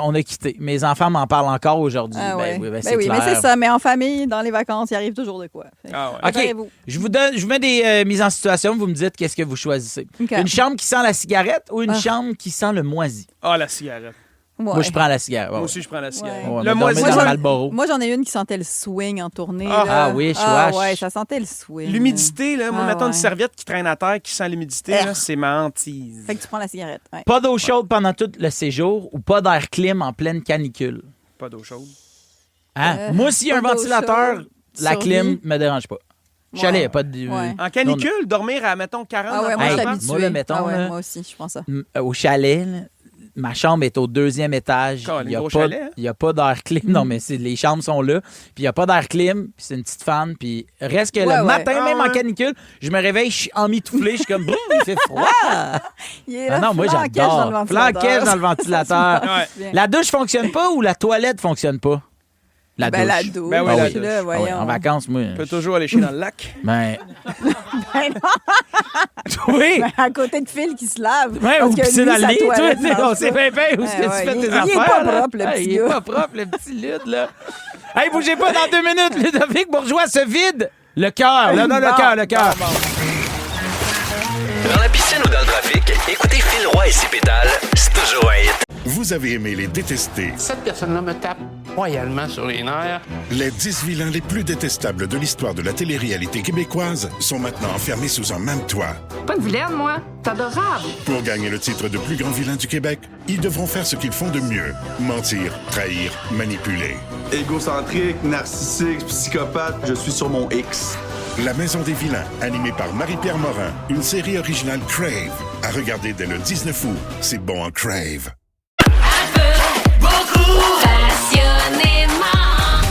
Speaker 5: On a quitté. Mes enfants m'en parlent encore aujourd'hui.
Speaker 7: Ah ouais.
Speaker 5: Ben oui,
Speaker 7: Ben
Speaker 5: c'est
Speaker 7: oui,
Speaker 5: clair.
Speaker 7: mais c'est ça. Mais en famille, dans les vacances, il arrive toujours de quoi. Fait que
Speaker 8: Ah ouais.
Speaker 5: OK.
Speaker 7: préparez-vous.
Speaker 5: Je vous mets des mises en situation. Vous me dites qu'est-ce que vous choisissez.
Speaker 7: OK.
Speaker 5: Une chambre qui sent la cigarette ou une
Speaker 7: Ah.
Speaker 5: chambre qui sent le moisi?
Speaker 8: Ah, la cigarette.
Speaker 7: Ouais.
Speaker 5: Moi, je prends la cigarette.
Speaker 8: Moi
Speaker 5: Ouais,
Speaker 8: aussi, je prends la cigarette.
Speaker 5: ouais.
Speaker 8: Le
Speaker 5: On va
Speaker 8: moisi,
Speaker 5: dormir dans
Speaker 7: j'en-
Speaker 5: le Marlboro.
Speaker 7: Moi, j'en ai une qui sentait le swing en tournée.
Speaker 8: Ah.
Speaker 7: là.
Speaker 5: Ah oui,
Speaker 7: Ah
Speaker 5: chouache.
Speaker 7: ouais, ça sentait le swing.
Speaker 8: l'humidité, là, moi,
Speaker 7: Ah,
Speaker 8: mettons une
Speaker 7: ouais.
Speaker 8: serviette qui traîne à terre, qui sent l'humidité, là, c'est ma hantise.
Speaker 7: Fait que tu prends la cigarette. Ouais.
Speaker 5: Pas d'eau chaude pendant tout le séjour ou pas d'air clim en pleine canicule?
Speaker 8: Pas d'eau chaude.
Speaker 5: Hein? Moi, s'il y a un
Speaker 7: pas d'eau
Speaker 5: ventilateur,
Speaker 7: chaude,
Speaker 5: la
Speaker 7: survie.
Speaker 5: clim me dérange pas. Chalet,
Speaker 7: Ouais.
Speaker 5: pas de...
Speaker 7: Ouais.
Speaker 8: En canicule, dormir à, mettons, 40
Speaker 7: Ah ouais, moi,
Speaker 5: Hey,
Speaker 7: je suis
Speaker 5: moi,
Speaker 7: habituée.
Speaker 5: là, mettons,
Speaker 7: Ah ouais,
Speaker 5: là,
Speaker 7: moi aussi, je prends ça.
Speaker 5: Au chalet, là, ma chambre est au 2e étage.
Speaker 8: Colin,
Speaker 5: Il n'y a,
Speaker 8: gros
Speaker 5: pas-
Speaker 8: chalet, hein?
Speaker 5: il y a pas d'air clim. Non, mais les chambres sont là. Puis il n'y a pas d'air clim. Puis c'est une petite fan. Puis reste que
Speaker 7: Ouais,
Speaker 5: le
Speaker 7: ouais.
Speaker 5: matin,
Speaker 8: Ah,
Speaker 5: même en
Speaker 8: ouais.
Speaker 5: canicule, je me réveille, je suis emmitouflé. Je suis comme, boum, il fait froid.
Speaker 7: Il est
Speaker 5: Ah
Speaker 7: là,
Speaker 5: non, moi,
Speaker 7: flanquage dans le
Speaker 5: j'adore.
Speaker 7: ventilateur.
Speaker 5: Flanquage dans le ventilateur.
Speaker 8: Ouais.
Speaker 5: La douche fonctionne pas ou la toilette fonctionne pas? La
Speaker 7: Ben, la
Speaker 5: douche.
Speaker 7: douche.
Speaker 8: Ben oui,
Speaker 5: Ah
Speaker 8: la
Speaker 5: oui.
Speaker 8: douche.
Speaker 7: Là,
Speaker 5: Ah ouais,
Speaker 7: voyons.
Speaker 5: en vacances, moi.
Speaker 8: Tu peux toujours aller chier dans le lac.
Speaker 5: Ben,
Speaker 7: Ben non,
Speaker 5: oui.
Speaker 7: à côté de Phil qui se lave.
Speaker 5: Ouais,
Speaker 7: parce
Speaker 5: ou
Speaker 7: que
Speaker 5: pisser
Speaker 7: lui,
Speaker 5: dans le
Speaker 7: sa
Speaker 5: lit. Toi,
Speaker 7: toilette
Speaker 5: tu sais,
Speaker 7: marche
Speaker 5: on sait
Speaker 7: pas.
Speaker 5: bien où est-ce que
Speaker 7: Ouais,
Speaker 5: tu fais
Speaker 7: il
Speaker 5: tes
Speaker 7: est
Speaker 5: affaires.
Speaker 7: pas
Speaker 5: là.
Speaker 7: propre, le petit
Speaker 5: Il est
Speaker 7: gars.
Speaker 5: pas propre, le petit lude, là. Hey, bougez pas dans 2 minutes. Ludovic Bourgeois se vide le cœur. Là, non, le cœur, le cœur.
Speaker 6: Dans la piscine ou dans le trafic, écoutez Phil Roy et ses pétales, c'est toujours un hit.
Speaker 1: Vous avez aimé les détester,
Speaker 10: Cette personne-là me tape royalement sur les nerfs.
Speaker 1: les 10 vilains les plus détestables de l'histoire de la télé-réalité québécoise sont maintenant enfermés sous un même toit.
Speaker 3: Pas une vilaine, moi. C'est adorable.
Speaker 1: Pour gagner le titre de plus grand vilain du Québec, ils devront faire ce qu'ils font de mieux. Mentir, trahir, manipuler.
Speaker 11: Égocentrique, narcissique, psychopathe, je suis sur mon X.
Speaker 1: La Maison des vilains, animée par Marie-Pierre Morin, une série originale Crave. À regarder dès le 19 août. C'est bon en Crave.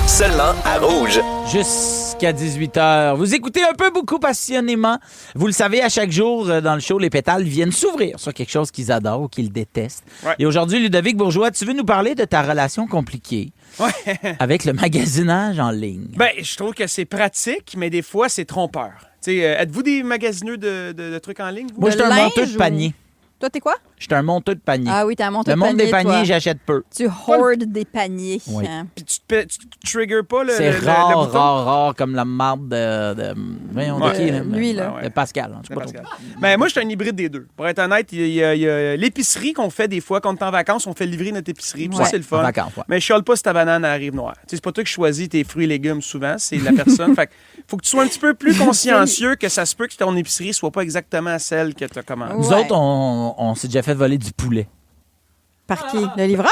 Speaker 6: Seulement à Rouge.
Speaker 5: Jusqu'à 18h. Vous écoutez un peu beaucoup passionnément. Vous le savez, à chaque jour dans le show, les pétales viennent s'ouvrir sur quelque chose qu'ils adorent ou qu'ils détestent.
Speaker 8: Ouais.
Speaker 5: Et aujourd'hui, Ludovic Bourgeois, tu veux nous parler de ta relation compliquée avec le magasinage en ligne.
Speaker 8: Ben, je trouve que c'est pratique, mais des fois, c'est trompeur. Tu sais, êtes-vous des magasineux de trucs en ligne, vous?
Speaker 5: Moi,
Speaker 7: de
Speaker 5: je suis un
Speaker 7: linge
Speaker 5: monteux de
Speaker 7: ou-
Speaker 5: panier.
Speaker 7: Toi, t'es quoi?
Speaker 5: Je suis un monteux de panier.
Speaker 7: Ah oui, t'es un monteur
Speaker 5: Le
Speaker 7: de
Speaker 5: monde des
Speaker 7: panier,
Speaker 5: paniers,
Speaker 7: toi.
Speaker 5: j'achète peu.
Speaker 7: Tu hoardes des paniers.
Speaker 5: Oui.
Speaker 7: Hein.
Speaker 8: Puis tu triggers pas le,
Speaker 5: C'est
Speaker 8: le
Speaker 5: rare,
Speaker 8: bouton?
Speaker 5: rare, comme la marde de voyons, de
Speaker 8: Ouais.
Speaker 5: qui, là?
Speaker 7: Lui, là.
Speaker 8: Ouais,
Speaker 5: De Pascal. Je sais pas
Speaker 8: Pascal.
Speaker 5: trop.
Speaker 8: Ben, moi, je suis un hybride des deux. Pour être honnête, il y a l'épicerie qu'on fait des fois. Quand on est en vacances, on fait livrer notre épicerie. Puis
Speaker 5: Ouais,
Speaker 8: ça, c'est le fun.
Speaker 5: en vacances, ouais.
Speaker 8: Mais je chiale pas si ta banane arrive noire. Tu sais, c'est pas toi qui choisis tes fruits et légumes souvent, c'est la personne. Fait que faut que tu sois un petit peu plus consciencieux que ça se peut que ton épicerie soit pas exactement celle que tu as commandée.
Speaker 5: Nous
Speaker 7: Ouais.
Speaker 5: autres, on s'est déjà fait voler du poulet.
Speaker 7: Par qui? Le livreur?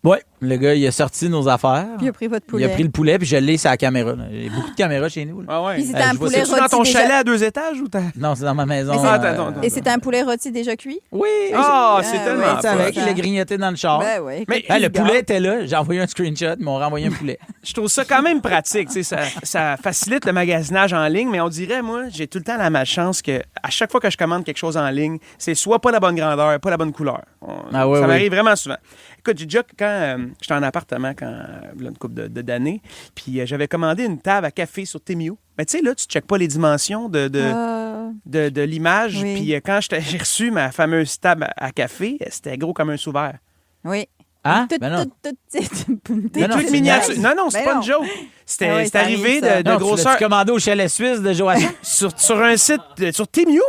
Speaker 5: Oui, le gars, il a sorti nos affaires.
Speaker 7: Puis il a pris votre poulet.
Speaker 5: Il a pris le poulet, puis je l'ai sur la caméra. là. Il y a beaucoup de caméras chez nous. là.
Speaker 8: Ah ouais.
Speaker 7: Puis c'était
Speaker 5: je
Speaker 7: un
Speaker 5: vois
Speaker 7: poulet
Speaker 5: ça.
Speaker 8: C'est-tu dans ton
Speaker 7: rôti
Speaker 8: chalet
Speaker 7: déjà...
Speaker 8: à 2 étages ou t'as...
Speaker 5: Non, c'est dans ma maison.
Speaker 7: Mais c'est-
Speaker 8: Attends.
Speaker 7: Et c'est un poulet rôti déjà cuit?
Speaker 5: Oui.
Speaker 8: Ah, c'est
Speaker 7: Ah,
Speaker 8: tellement
Speaker 7: ouais,
Speaker 5: Tu
Speaker 7: ça
Speaker 8: pas.
Speaker 5: savais qu'il l'a grignoté dans le char.
Speaker 7: Ben oui.
Speaker 8: Mais-
Speaker 5: Ah, le poulet était là. J'ai envoyé un screenshot, ils m'ont renvoyé un poulet.
Speaker 8: Je trouve ça quand même pratique. Tu sais, ça facilite le magasinage en ligne, mais on dirait, moi, j'ai tout le temps la malchance que à chaque fois que je commande quelque chose en ligne, c'est soit pas la bonne grandeur, pas la bonne couleur.
Speaker 5: Ah ouais,
Speaker 8: ça
Speaker 5: ouais.
Speaker 8: m'arrive vraiment souvent. Écoute, j'ai déjà, quand j'étais en appartement, une couple d'années, puis j'avais commandé une table à café sur Temu. Mais tu sais, là, tu ne checkes pas les dimensions de l'image.
Speaker 7: Oui.
Speaker 8: Puis quand j'ai reçu ma fameuse table à café, c'était gros comme un sous-verre.
Speaker 7: Oui.
Speaker 5: Hein?
Speaker 7: Tout,
Speaker 5: Ben non.
Speaker 8: Des
Speaker 5: non,
Speaker 8: trucs
Speaker 5: c'est
Speaker 8: miniatures.
Speaker 5: niaise.
Speaker 8: Non, c'est
Speaker 7: Ben
Speaker 8: pas
Speaker 7: non.
Speaker 8: une joke. C'était
Speaker 7: Ah oui,
Speaker 8: c'est
Speaker 7: ça
Speaker 8: arrivé
Speaker 7: arrive, ça.
Speaker 8: de
Speaker 5: Non,
Speaker 8: grosseur.
Speaker 5: Tu l'as commandé au chalet suisse de Joachim.
Speaker 8: Sur un site, sur Temu,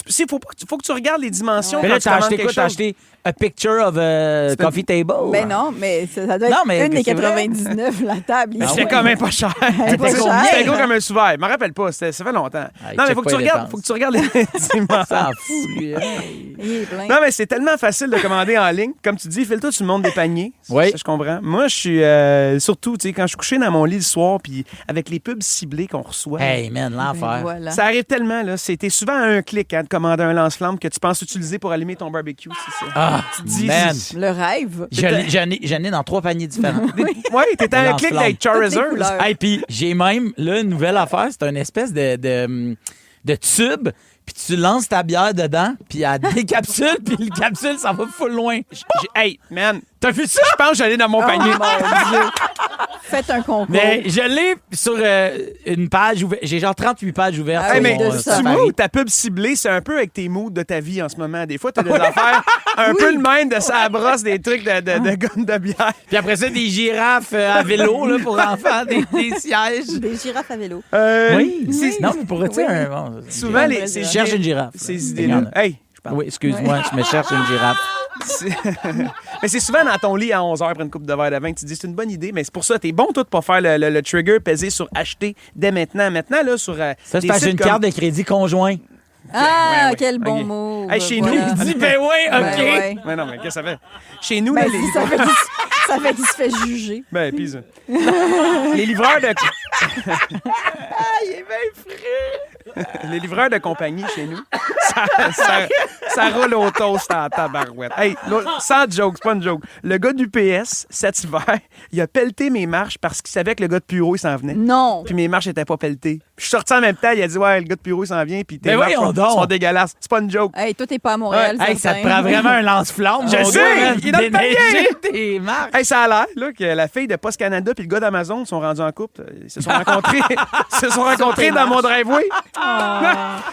Speaker 8: il faut que tu regardes les dimensions
Speaker 5: Mais
Speaker 8: quand
Speaker 5: là,
Speaker 8: tu
Speaker 5: t'as
Speaker 8: commandes
Speaker 5: acheté
Speaker 8: quelque
Speaker 5: quoi? T'as
Speaker 8: chose.
Speaker 5: acheté a picture of a coffee table?
Speaker 7: Ben non, mais ça doit être
Speaker 5: Non, mais
Speaker 7: une des
Speaker 5: c'est vrai.
Speaker 7: 99, la table.
Speaker 8: Mais
Speaker 7: ici.
Speaker 8: c'était quand même pas cher.
Speaker 7: C'était pas
Speaker 8: C'était
Speaker 7: cher.
Speaker 8: gros comme un sous-verre. Je me rappelle pas. Ça fait longtemps.
Speaker 5: Ah, il
Speaker 8: Non, mais
Speaker 5: check
Speaker 8: faut que
Speaker 5: pas
Speaker 8: tu
Speaker 5: les
Speaker 8: regardes,
Speaker 5: dépenses.
Speaker 8: faut que tu regardes les dimensions.
Speaker 5: Ça en fout, lui. hein.
Speaker 7: Il est plein.
Speaker 8: Non, mais c'est tellement facile de commander en ligne. Comme tu dis, Phil, toi, tu montes des paniers.
Speaker 5: Oui.
Speaker 8: Ça, je comprends. Moi, je suis surtout, tu sais, quand je suis couché dans mon lit le soir, puis avec les pubs ciblés qu'on reçoit.
Speaker 5: Hey, man,
Speaker 7: Ben
Speaker 5: l'enfer.
Speaker 7: voilà.
Speaker 8: Ça arrive tellement, là. C'était souvent à un clic de commander un lance-flamme que tu penses utiliser pour allumer ton barbecue. C'est ça.
Speaker 5: Ah,
Speaker 8: Tu te dis,
Speaker 5: man.
Speaker 7: Le rêve.
Speaker 5: J'en ai dans 3 paniers différents.
Speaker 8: Oui, t'étais à un clic
Speaker 5: Lance-flamme.
Speaker 8: d'être Charizard.
Speaker 7: Toutes les couleurs.
Speaker 5: Hey, puis j'ai même, là, une nouvelle affaire, c'est une espèce de tube, puis tu lances ta bière dedans, puis elle décapsule, puis le capsule, ça va full loin.
Speaker 8: Hey, man,
Speaker 5: T'as vu ça?
Speaker 8: je pense que j'allais dans mon panier.
Speaker 7: Oh, mon Dieu. Faites un concours.
Speaker 5: Mais je l'ai sur une page ouverte. J'ai genre 38 pages ouvertes.
Speaker 7: Ah
Speaker 8: Hey,
Speaker 5: sur
Speaker 8: mais
Speaker 5: mon,
Speaker 7: de
Speaker 8: tu
Speaker 7: ça.
Speaker 8: vois où ta pub ciblée, c'est un peu avec tes moods de ta vie en ce moment. Des fois, t'as des affaires un peu le même de ça brosse, des trucs de gomme de bière.
Speaker 5: Puis après ça, des girafes à vélo là, pour enfants, des sièges.
Speaker 7: Des girafes à vélo.
Speaker 5: Oui.
Speaker 8: c'est-
Speaker 5: Non, mais pourrais-tu
Speaker 7: Oui.
Speaker 8: Souvent,
Speaker 7: les-
Speaker 8: ces
Speaker 5: Je cherche une girafe.
Speaker 8: Ces
Speaker 5: Il y en
Speaker 8: idées-là.
Speaker 5: a.
Speaker 8: Hey, je parle.
Speaker 5: Oui, excuse-moi, je me cherche une girafe.
Speaker 8: Mais c'est souvent dans ton lit à 11h après une coupe de verre de vin que tu te dis c'est une bonne idée, mais c'est pour ça, t'es bon, toi, de pas faire le trigger, peser sur acheter dès maintenant. Maintenant, là, sur.
Speaker 5: Ça,
Speaker 8: des
Speaker 5: c'est parce que j'ai
Speaker 8: sites
Speaker 5: une carte de crédit conjoint.
Speaker 7: Ah,
Speaker 8: ouais.
Speaker 7: quel bon
Speaker 8: Ok.
Speaker 7: mot.
Speaker 8: Hey, chez
Speaker 7: Voilà.
Speaker 8: nous,
Speaker 5: Il dit, ben oui, OK.
Speaker 7: Ben ouais.
Speaker 8: Mais non, mais qu'est-ce que ça fait? Chez nous,
Speaker 7: Ben,
Speaker 8: là, les.
Speaker 7: ça fait qu'il se fait juger.
Speaker 8: Ben, pis ça. Les livreurs de.
Speaker 5: Ah, il est bien frais.
Speaker 8: Les livreurs de compagnie chez nous, ça roule au toast en tabarouette. Hey, là, sans joke, c'est pas une joke. Le gars du PS, cet hiver, il a pelleté mes marches parce qu'il savait que le gars de Puro, il s'en venait.
Speaker 7: Non.
Speaker 8: Puis mes marches n'étaient pas pelletées. Je suis sorti en même temps, il a dit, ouais, le gars de Puro, il s'en vient, puis tes marches sont dégueulasses. C'est pas une joke.
Speaker 7: Hey, toi, t'es pas à Montréal.
Speaker 5: Hey, ça te prend vraiment un lance-flamme.
Speaker 8: Je sais, il est dans le panier.
Speaker 5: Tes marques.
Speaker 8: Hey, ça a l'air là, que la fille de Post Canada puis le gars d'Amazon sont rendus en couple. Ils se sont rencontrés dans mon driveway.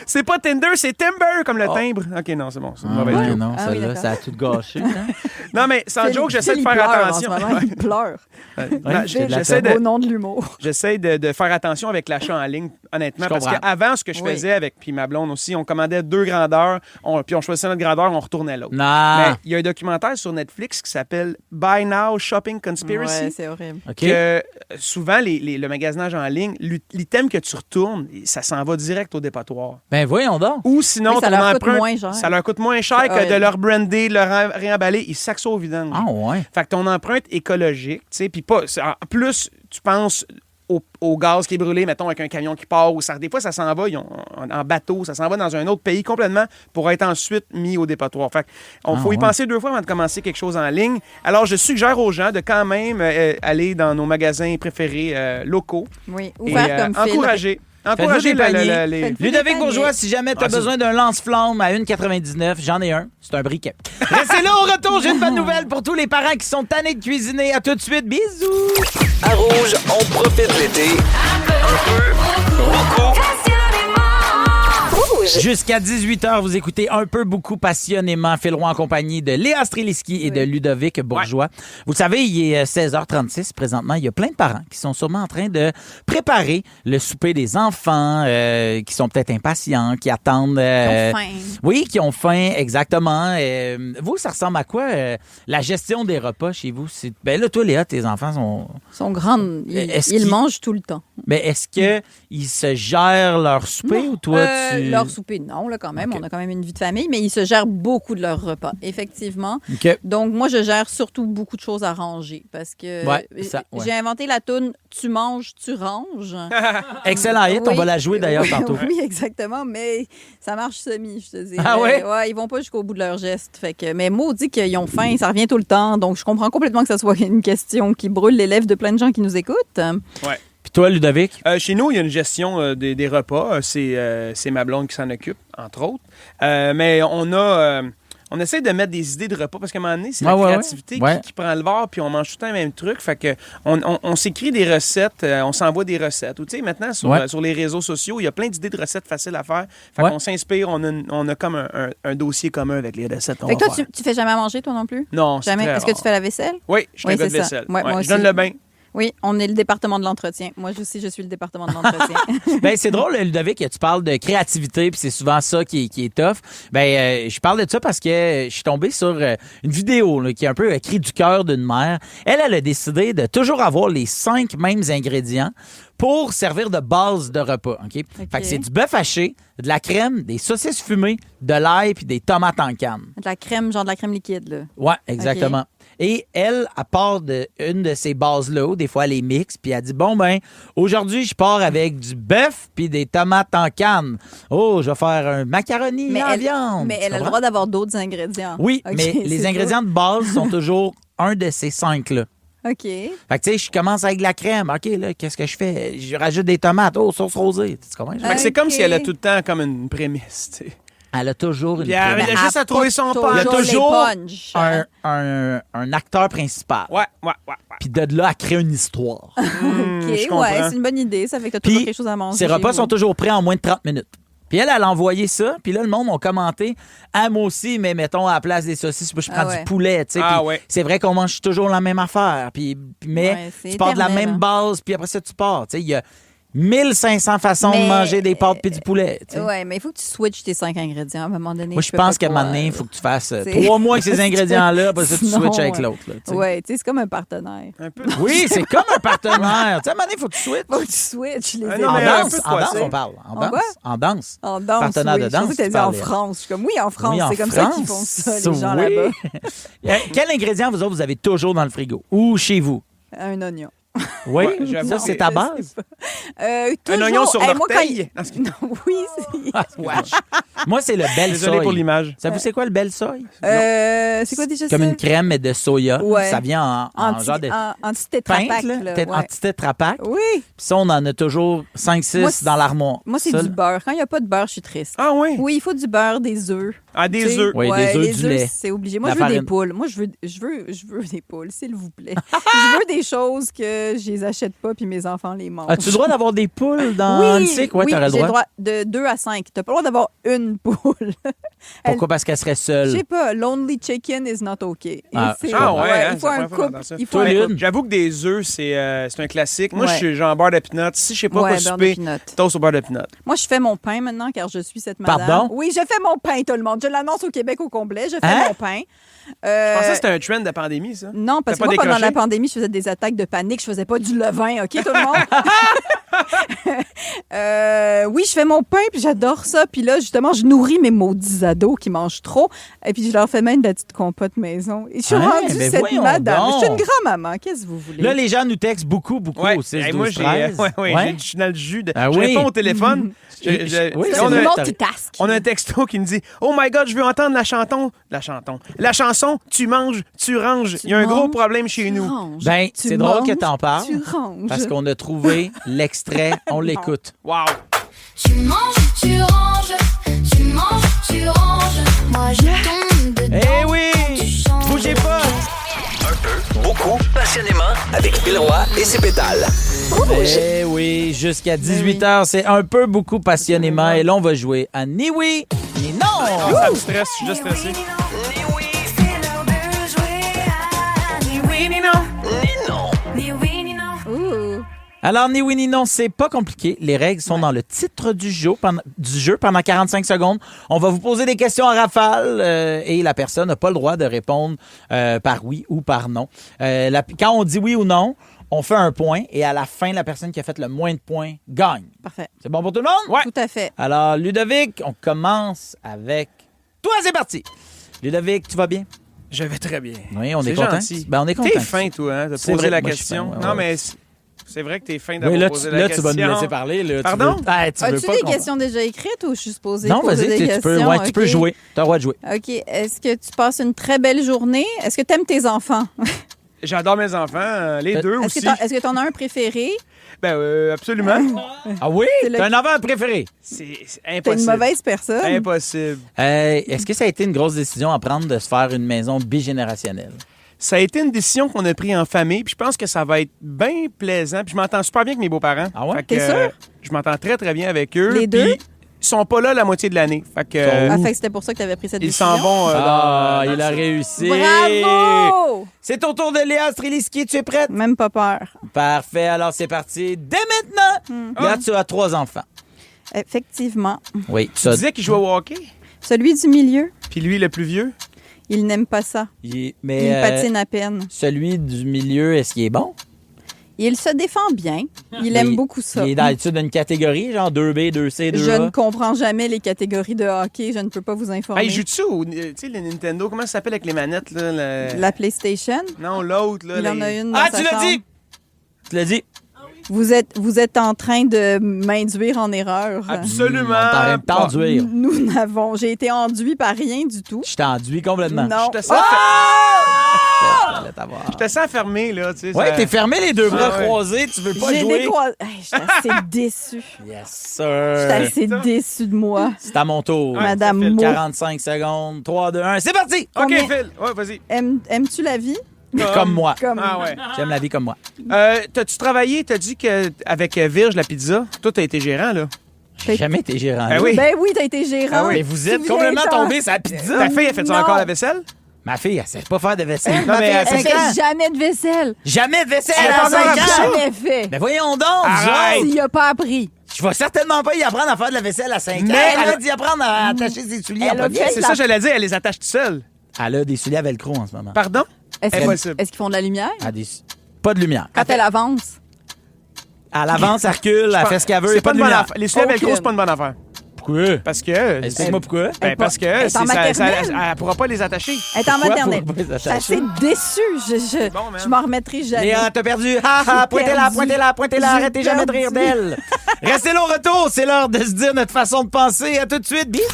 Speaker 8: C'est pas Tinder, c'est Timber comme le timbre. OK, non, c'est bon. C'est une mauvaise joke.
Speaker 5: Non, celle-là, ça a tout gâché. Hein?
Speaker 8: Non, mais sans joke, j'essaie de faire attention.
Speaker 7: Il pleure.
Speaker 8: J'essaie
Speaker 7: au nom de l'humour.
Speaker 8: J'essaie de faire attention avec l'achat en ligne, honnêtement. Parce qu'avant, ce que je faisais avec puis ma blonde aussi, on commandait 2 grandeurs, puis on choisissait notre grandeur, on retournait l'autre. Mais il y a un documentaire sur Netflix qui s'appelle Buy Now Shopping Conspiracy.
Speaker 7: Ouais, c'est horrible.
Speaker 8: Que souvent, le magasinage en ligne, l'item que tu retournes, ça s'en va direct au dépotoir.
Speaker 5: Ben voyons donc.
Speaker 8: Ou sinon,
Speaker 7: ça leur coûte moins cher.
Speaker 8: Ça leur coûte moins cher que de leur brander, de leur réemballer. Ils sacent ça au vidange.
Speaker 5: Ah ouais.
Speaker 8: Fait que ton empreinte écologique, tu sais, puis pas... En plus, tu penses au gaz qui est brûlé, mettons, avec un camion qui part, ou des fois, ça s'en va en bateau, ça s'en va dans un autre pays complètement pour être ensuite mis au dépotoir. Fait qu'il faut y penser 2 fois avant de commencer quelque chose en ligne. Alors, je suggère aux gens de quand même aller dans nos magasins préférés locaux.
Speaker 7: Oui, ou faire comme Phil.
Speaker 8: Encourager les...
Speaker 5: Ludovic Bourgeois, si jamais tu as besoin d'un lance-flamme à 1,99, j'en ai un. C'est un briquet. Restez là, au retour, j'ai une bonne nouvelle pour tous les parents qui sont tannés de cuisiner. À tout de suite. Bisous!
Speaker 6: À Rouge, on profite de l'été. Un peu, beaucoup.
Speaker 5: Jusqu'à 18h, vous écoutez Un peu, beaucoup, passionnément Phil Roy en compagnie de Léa Streliski et de Ludovic Bourgeois. Ouais. Vous le savez, il est 16h36 présentement. Il y a plein de parents qui sont sûrement en train de préparer le souper des enfants, qui sont peut-être impatients, qui attendent...
Speaker 7: qui ont faim.
Speaker 5: Oui, qui ont faim, exactement. Vous, ça ressemble à quoi, la gestion des repas chez vous? Ben là, toi, Léa, tes enfants
Speaker 7: sont grands. Ils mangent tout le temps.
Speaker 5: Mais est-ce qu'ils se gèrent leur souper ou toi,
Speaker 7: leur souper, non, là, quand même. Okay. On a quand même une vie de famille, mais ils se gèrent beaucoup de leurs repas, effectivement.
Speaker 5: Okay.
Speaker 7: Donc, moi, je gère surtout beaucoup de choses à ranger parce que j'ai inventé la toune « Tu manges, tu ranges ».
Speaker 5: Excellent hit, on va la jouer d'ailleurs tantôt.
Speaker 7: Oui, exactement, mais ça marche semi, je te dis.
Speaker 5: Ah oui?
Speaker 7: Ouais, ils vont pas jusqu'au bout de leur geste. Mais maudit qu'ils ont faim, ça revient tout le temps. Donc, je comprends complètement que ça soit une question qui brûle les lèvres de plein de gens qui nous écoutent.
Speaker 8: Ouais.
Speaker 5: Puis toi, Ludovic?
Speaker 8: Chez nous, il y a une gestion des repas. C'est ma blonde qui s'en occupe, entre autres. Mais on essaie de mettre des idées de repas parce qu'à un moment donné, c'est la créativité qui prend le bord, puis on mange tout le temps le même truc. Fait que on s'écrit des recettes, on s'envoie des recettes. Ou tu sais, maintenant, sur les réseaux sociaux, il y a plein d'idées de recettes faciles à faire. Fait qu'on s'inspire, on a comme un dossier commun avec les recettes.
Speaker 7: Fait que toi, tu fais jamais à manger, toi non plus?
Speaker 8: Non,
Speaker 7: jamais. Est-ce que tu fais la vaisselle?
Speaker 8: Oui, je suis un gars de vaisselle.
Speaker 7: Moi aussi.
Speaker 8: Je donne le bain.
Speaker 7: Oui, on est le département de l'entretien. Moi aussi, je suis le département de l'entretien.
Speaker 5: Ben c'est drôle, Ludovic, tu parles de créativité, puis c'est souvent ça qui est tough. Je parle de ça parce que je suis tombé sur une vidéo là, qui est un peu cri du cœur d'une mère. Elle a décidé de toujours avoir les 5 mêmes ingrédients pour servir de base de repas. OK? Fait que c'est du bœuf haché, de la crème, des saucisses fumées, de l'ail puis des tomates en canne.
Speaker 7: De la crème, genre de la crème liquide, là.
Speaker 5: Ouais, exactement. Okay. Et elle, à part une de ces bases-là, des fois, elle les mixe, puis elle dit, aujourd'hui, je pars avec du bœuf puis des tomates en canne. Oh, je vais faire un macaroni en viande.
Speaker 7: Mais elle a le droit d'avoir d'autres ingrédients.
Speaker 5: Oui, mais les ingrédients de base sont toujours un de ces 5-là.
Speaker 7: OK.
Speaker 5: Fait que, tu sais, je commence avec de la crème. OK, là, qu'est-ce que je fais? Je rajoute des tomates. Oh, sauce rosée. Tu comprends?
Speaker 8: C'est comme si elle a tout le temps comme une prémisse, tu sais.
Speaker 5: Elle a toujours une
Speaker 8: prémisse. Elle a juste à trouver son punch.
Speaker 5: Elle a toujours un acteur principal.
Speaker 8: Ouais.
Speaker 5: Puis de là, à créer une histoire.
Speaker 7: OK, c'est une bonne idée. Ça fait que tu as toujours quelque chose à manger.
Speaker 5: Ses repas sont toujours prêts en moins de 30 minutes. Puis elle a envoyé ça. Puis là, le monde a commenté. Ah, moi aussi, mais mettons, à la place des saucisses, je prends du poulet. Tu sais. C'est vrai qu'on mange toujours la même affaire. Mais tu pars de la même base, puis après ça, tu pars. Tu sais, il y a 1500 façons de manger des pâtes puis du poulet.
Speaker 7: Oui, mais il faut que tu switches tes 5 ingrédients à un moment donné.
Speaker 5: Moi, je pense qu'à un moment donné, il faut que tu fasses 3 mois avec ces ingrédients-là, puis ça, tu switches avec l'autre.
Speaker 7: Oui, tu sais, c'est comme un partenaire.
Speaker 8: Un peu.
Speaker 5: Oui, c'est comme un partenaire. Tu sais, à un moment donné, il faut que tu switches.
Speaker 7: Faut que tu switches.
Speaker 5: En danse, on parle. En danse.
Speaker 7: En danse.
Speaker 5: Partenaire de danse.
Speaker 7: Je pensais que tu en France. Je suis comme, oui, en France. C'est comme ça qu'ils font ça, les gens là-bas.
Speaker 5: Quel ingrédient, vous autres, vous avez toujours dans le frigo? Ou chez vous?
Speaker 7: Un oignon.
Speaker 5: Oui,
Speaker 8: Ouais, j'avoue
Speaker 5: ça,
Speaker 8: que-
Speaker 5: c'est ta base.
Speaker 8: Un
Speaker 7: Toujours.
Speaker 8: oignon sur
Speaker 7: Hey, moi, quand
Speaker 8: l'orteil.
Speaker 7: il- Oui, c'est...
Speaker 5: Ah, wesh. Moi, c'est le bel
Speaker 8: Désolé
Speaker 5: soy.
Speaker 8: pour l'image.
Speaker 5: Ça vous, c'est quoi le bel soy?
Speaker 7: C'est quoi déjà ça?
Speaker 5: Comme une crème mais de soya.
Speaker 7: Ouais.
Speaker 5: Ça vient en genre de
Speaker 7: anti-tétrapac.
Speaker 5: pinte, là.
Speaker 7: là,
Speaker 5: Peut-être
Speaker 7: ouais.
Speaker 5: anti-tétrapac.
Speaker 7: Oui.
Speaker 5: Puis ça, on en a toujours 5-6
Speaker 7: Moi,
Speaker 5: dans l'armoire.
Speaker 7: Moi, c'est
Speaker 5: Ça,
Speaker 7: du beurre. Quand il n'y a pas de beurre, je suis triste.
Speaker 8: Ah oui?
Speaker 7: Oui, il faut du beurre, des œufs.
Speaker 8: Ah, des
Speaker 7: Tu sais,
Speaker 8: œufs.
Speaker 5: Oui,
Speaker 7: ouais,
Speaker 5: des œufs,
Speaker 7: les
Speaker 5: du lait.
Speaker 7: c'est obligé. Moi,
Speaker 5: La
Speaker 7: je veux des
Speaker 5: farine.
Speaker 7: poules. Moi, je veux des poules, s'il vous plaît. Je veux des choses que je les achète pas puis mes enfants les mangent.
Speaker 5: As-tu le droit d'avoir des poules dans
Speaker 7: Oui,
Speaker 5: Huntsic? Ouais,
Speaker 7: oui,
Speaker 5: t'aurais le
Speaker 7: j'ai
Speaker 5: droit.
Speaker 7: de 2 à 5. T'as pas le droit d'avoir une poule.
Speaker 5: Pourquoi? Parce qu'elle serait
Speaker 7: Je
Speaker 5: seule.
Speaker 7: sais pas, lonely chicken is not okay. Et
Speaker 5: Ah,
Speaker 7: c'est-
Speaker 8: Ah ouais, hein,
Speaker 7: il faut
Speaker 8: c'est la
Speaker 7: un
Speaker 8: première fois que
Speaker 7: couple.
Speaker 8: j'entends ça.
Speaker 7: Il faut
Speaker 5: Toi,
Speaker 7: un
Speaker 5: Lune?
Speaker 7: couple.
Speaker 8: J'avoue que des œufs, c'est un classique. Moi,
Speaker 7: Ouais.
Speaker 8: je suis genre beurre de pinot. Si je sais pas
Speaker 7: Ouais,
Speaker 8: quoi
Speaker 7: beurre
Speaker 8: souper,
Speaker 7: de peanut.
Speaker 8: toast au beurre de pinot.
Speaker 7: Moi, je fais mon pain maintenant car je suis cette madame.
Speaker 5: Pardon?
Speaker 7: Oui, je fais mon pain, tout le monde. Je l'annonce au Québec au complet. Je fais
Speaker 5: Hein?
Speaker 7: mon pain.
Speaker 8: Je pensais que c'était un trend de pandémie, ça.
Speaker 7: Non, parce que
Speaker 8: T'as
Speaker 7: moi,
Speaker 8: pas
Speaker 7: pendant
Speaker 8: décroché?
Speaker 7: la pandémie, je faisais des attaques de panique. Je faisais pas du levain, OK, tout le monde? Oui, je fais mon pain, puis j'adore ça. Puis là, justement, je nourris mes maudits ados qui mangent trop. Et puis, je leur fais même de la petite compote maison. Et je suis
Speaker 5: Hein?
Speaker 7: rendue
Speaker 5: Ben
Speaker 7: cette
Speaker 5: voyons
Speaker 7: madame.
Speaker 5: donc.
Speaker 7: Je suis une grand-maman. Qu'est-ce que vous voulez?
Speaker 5: Là, les gens nous textent beaucoup
Speaker 8: Ouais.
Speaker 5: au 6
Speaker 8: Hey,
Speaker 5: 12
Speaker 8: moi,
Speaker 5: 13. Ouais.
Speaker 8: je suis dans le jus.
Speaker 5: Ah
Speaker 8: je
Speaker 5: oui.
Speaker 8: réponds au téléphone.
Speaker 5: Oui,
Speaker 7: c'est
Speaker 5: c'est
Speaker 8: on,
Speaker 7: du
Speaker 5: vrai,
Speaker 8: a,
Speaker 5: t'as-
Speaker 7: multitask.
Speaker 8: on a un texto qui nous dit Oh my God, je veux entendre la chanson. La chanson, tu manges, tu ranges. Il y a un gros
Speaker 7: manges,
Speaker 8: problème chez nous.
Speaker 7: Range.
Speaker 5: Ben,
Speaker 7: Tu
Speaker 5: c'est drôle que
Speaker 7: manges,
Speaker 5: t'en parles.
Speaker 7: Tu ranges.
Speaker 5: Parce qu'on a trouvé l'extrait. On l'écoute.
Speaker 8: Wow.
Speaker 12: Tu manges, tu ranges, tu manges, tu ranges. Moi je tombe dedans.
Speaker 5: Eh oui! Bougez pas!
Speaker 6: Un peu, beaucoup, passionnément, avec Phil Roy et ses pétales.
Speaker 5: Eh oui, jusqu'à 18h, c'est un peu beaucoup passionnément. Et là, on va jouer à Ni oui, ni non!
Speaker 8: Ça me stresse, je suis juste stressé.
Speaker 7: Ouh.
Speaker 5: Alors, ni oui ni non, c'est pas compliqué. Les règles sont dans le titre du jeu pendant 45 secondes. On va vous poser des questions à rafale et la personne n'a pas le droit de répondre par oui ou par non. Quand on dit oui ou non, on fait un point et à la fin, la personne qui a fait le moins de points gagne.
Speaker 7: Parfait.
Speaker 5: C'est bon pour tout le monde?
Speaker 8: Ouais.
Speaker 7: Tout à fait.
Speaker 5: Alors, Ludovic, on commence avec toi. C'est parti. Ludovic, tu vas bien?
Speaker 8: Je vais très bien.
Speaker 5: Oui, on est
Speaker 8: C'est
Speaker 5: content.
Speaker 8: gentil.
Speaker 5: Ben, on est content.
Speaker 8: T'es fin, toi, hein, de
Speaker 5: C'est
Speaker 8: poser
Speaker 5: vrai,
Speaker 8: la
Speaker 5: moi, je suis
Speaker 8: question.
Speaker 5: fin, ouais,
Speaker 8: Non,
Speaker 5: ouais.
Speaker 8: mais c'est vrai que t'es fin
Speaker 5: Oui,
Speaker 8: d'avoir
Speaker 5: là,
Speaker 8: posé
Speaker 5: tu,
Speaker 8: la
Speaker 5: là,
Speaker 8: question.
Speaker 5: tu vas nous laisser parler. Là.
Speaker 8: Pardon?
Speaker 5: Tu veux, tu veux
Speaker 7: As-tu
Speaker 5: pas
Speaker 7: des
Speaker 5: qu'on-
Speaker 7: questions déjà écrites ou je suis supposée
Speaker 5: Non,
Speaker 7: poser
Speaker 5: vas-y,
Speaker 7: des
Speaker 5: tu
Speaker 7: questions?
Speaker 5: peux, ouais, tu peux
Speaker 7: OK.
Speaker 5: jouer. Tu as le droit de jouer.
Speaker 7: OK. Est-ce que tu passes une très belle journée? Est-ce que tu aimes tes enfants?
Speaker 8: J'adore mes enfants, les deux
Speaker 7: Est-ce
Speaker 8: aussi.
Speaker 7: que tu en as un préféré?
Speaker 8: Ben, absolument.
Speaker 5: Ah oui?
Speaker 7: C'est le-
Speaker 5: T'as un enfant préféré?
Speaker 8: C'est
Speaker 7: T'es
Speaker 8: impossible.
Speaker 7: une mauvaise personne?
Speaker 8: Impossible.
Speaker 5: Est-ce que ça a été une grosse décision à prendre de se faire une maison bigénérationnelle?
Speaker 8: Ça a été une décision qu'on a prise en famille, puis je pense que ça va être bien plaisant. Puis je m'entends super bien avec mes beaux-parents.
Speaker 5: Ah ouais?
Speaker 8: Fait que,
Speaker 7: T'es sûr?
Speaker 8: Je m'entends très, très bien avec eux.
Speaker 7: Les deux?
Speaker 8: Puis ils sont pas là la moitié de l'année. Fait que
Speaker 7: Ah, fait que c'était pour ça que tu avais pris cette
Speaker 8: ils
Speaker 7: décision?
Speaker 8: s'en vont.
Speaker 5: Il a réussi.
Speaker 7: Bravo!
Speaker 5: C'est au tour de Léa Streliski. Tu es prête?
Speaker 7: Même pas peur.
Speaker 5: Parfait. Alors, c'est parti. Dès maintenant, Léa, tu as 3 enfants.
Speaker 7: Effectivement.
Speaker 5: Oui.
Speaker 8: Tu disais qu'il jouait au hockey,
Speaker 7: Celui du milieu,
Speaker 8: puis lui, le plus vieux.
Speaker 7: il n'aime pas ça.
Speaker 5: Mais
Speaker 7: Il patine à peine.
Speaker 5: celui du milieu, est-ce qu'il est bon?
Speaker 7: Il se défend bien. Il aime beaucoup ça.
Speaker 5: Il est dans l'étude d'une catégorie, genre 2B, 2C, 2A.
Speaker 7: Je ne comprends jamais les catégories de hockey. Je ne peux pas vous informer.
Speaker 8: Hey, joue-tu au. Tu sais, le Nintendo, comment ça s'appelle avec les manettes, là?
Speaker 7: La PlayStation?
Speaker 8: Non, l'autre, là.
Speaker 7: Il en a une dans
Speaker 5: Ah,
Speaker 7: sa
Speaker 5: tu l'as
Speaker 7: chambre.
Speaker 5: dit! Tu l'as dit?
Speaker 7: Vous êtes en train de m'induire en erreur.
Speaker 8: Absolument.
Speaker 5: On est en train de t'enduire.
Speaker 7: Nous n'avons... J'ai été enduit par rien du tout.
Speaker 5: Je t'enduis complètement.
Speaker 7: Non.
Speaker 8: Je te sens,
Speaker 5: Je t'avoir.
Speaker 8: je te sens fermé, là. Tu sais,
Speaker 5: Ouais,
Speaker 8: ça-
Speaker 5: t'es fermé les deux bras
Speaker 8: Ah ouais.
Speaker 5: croisés, tu veux pas
Speaker 7: J'ai
Speaker 5: jouer.
Speaker 7: décroisé. Hey, je suis assez déçue.
Speaker 5: Yes,
Speaker 7: Je suis
Speaker 5: sir.
Speaker 7: assez déçue de moi.
Speaker 5: C'est à mon tour.
Speaker 7: Madame
Speaker 5: Ça fait
Speaker 7: Mo.
Speaker 5: 45 secondes. 3, 2, 1. C'est parti!
Speaker 8: OK,
Speaker 7: Combien-
Speaker 8: Phil. Ouais, vas-y.
Speaker 7: Aimes-tu la vie?
Speaker 5: Comme moi.
Speaker 7: Comme...
Speaker 8: Ah ouais.
Speaker 5: J'aime la vie comme moi.
Speaker 8: T'as-tu travaillé, t'as dit qu'avec Virge, la pizza, toi, t'as été gérant, là?
Speaker 5: J'ai jamais été gérant.
Speaker 8: Ah oui.
Speaker 7: Ben oui, t'as été gérant.
Speaker 8: Ah oui.
Speaker 5: Mais vous êtes
Speaker 7: Tu
Speaker 5: complètement
Speaker 7: viens
Speaker 5: tombé sur la pizza.
Speaker 8: Ta fille, a fait-tu
Speaker 7: Non.
Speaker 8: encore la vaisselle?
Speaker 5: Ma fille, elle sait pas faire de vaisselle.
Speaker 8: Non, mais
Speaker 7: Elle
Speaker 8: c'est
Speaker 7: fait
Speaker 5: quand?
Speaker 7: jamais de vaisselle.
Speaker 5: Jamais de vaisselle
Speaker 8: Elle
Speaker 5: à
Speaker 8: a
Speaker 5: 5
Speaker 8: pas
Speaker 5: ans.
Speaker 7: Jamais fait.
Speaker 5: Mais voyons donc,
Speaker 8: Arrête.
Speaker 5: disons.
Speaker 7: S'il a pas appris.
Speaker 5: Je vais certainement pas y apprendre à faire de la vaisselle à 5 ans.
Speaker 8: Mais
Speaker 5: Elle a
Speaker 8: elle-
Speaker 5: d'y apprendre à attacher ses souliers
Speaker 7: Elle
Speaker 5: en
Speaker 7: a
Speaker 5: premier.
Speaker 7: fait
Speaker 8: C'est ça, j'allais dire, elle les attache toute seule.
Speaker 5: Elle a des souliers à velcro en ce moment.
Speaker 8: Pardon?
Speaker 7: Est-ce
Speaker 8: Impossible.
Speaker 7: qu'ils font de la lumière?
Speaker 5: Elle a pas de lumière.
Speaker 7: Quand elle avance.
Speaker 5: Elle avance, elle recule, elle fait ce qu'elle veut. y a
Speaker 8: C'est pas
Speaker 5: de
Speaker 8: une bonne
Speaker 5: lumière.
Speaker 8: affaire. Les souliers velcro,
Speaker 7: Aucune.
Speaker 8: c'est pas une bonne affaire.
Speaker 5: Pourquoi?
Speaker 8: Parce que...
Speaker 5: Explique-moi pourquoi.
Speaker 8: Ben, parce que
Speaker 7: elle est en maternelle.
Speaker 8: elle pourra pas les attacher.
Speaker 7: Elle est en
Speaker 5: Pourquoi
Speaker 7: maternelle.
Speaker 5: faut pas les
Speaker 7: Je suis
Speaker 5: attacher?
Speaker 7: assez déçue.
Speaker 8: Bon, man.
Speaker 7: Je m'en remettrai jamais.
Speaker 5: Léa, t'as perdu. Ha ha, pointez-la,
Speaker 7: J'ai
Speaker 5: arrêtez jamais de rire
Speaker 7: perdu.
Speaker 5: d'elle. Restez là au retour, c'est l'heure de se dire notre façon de penser. À tout de suite, bisous.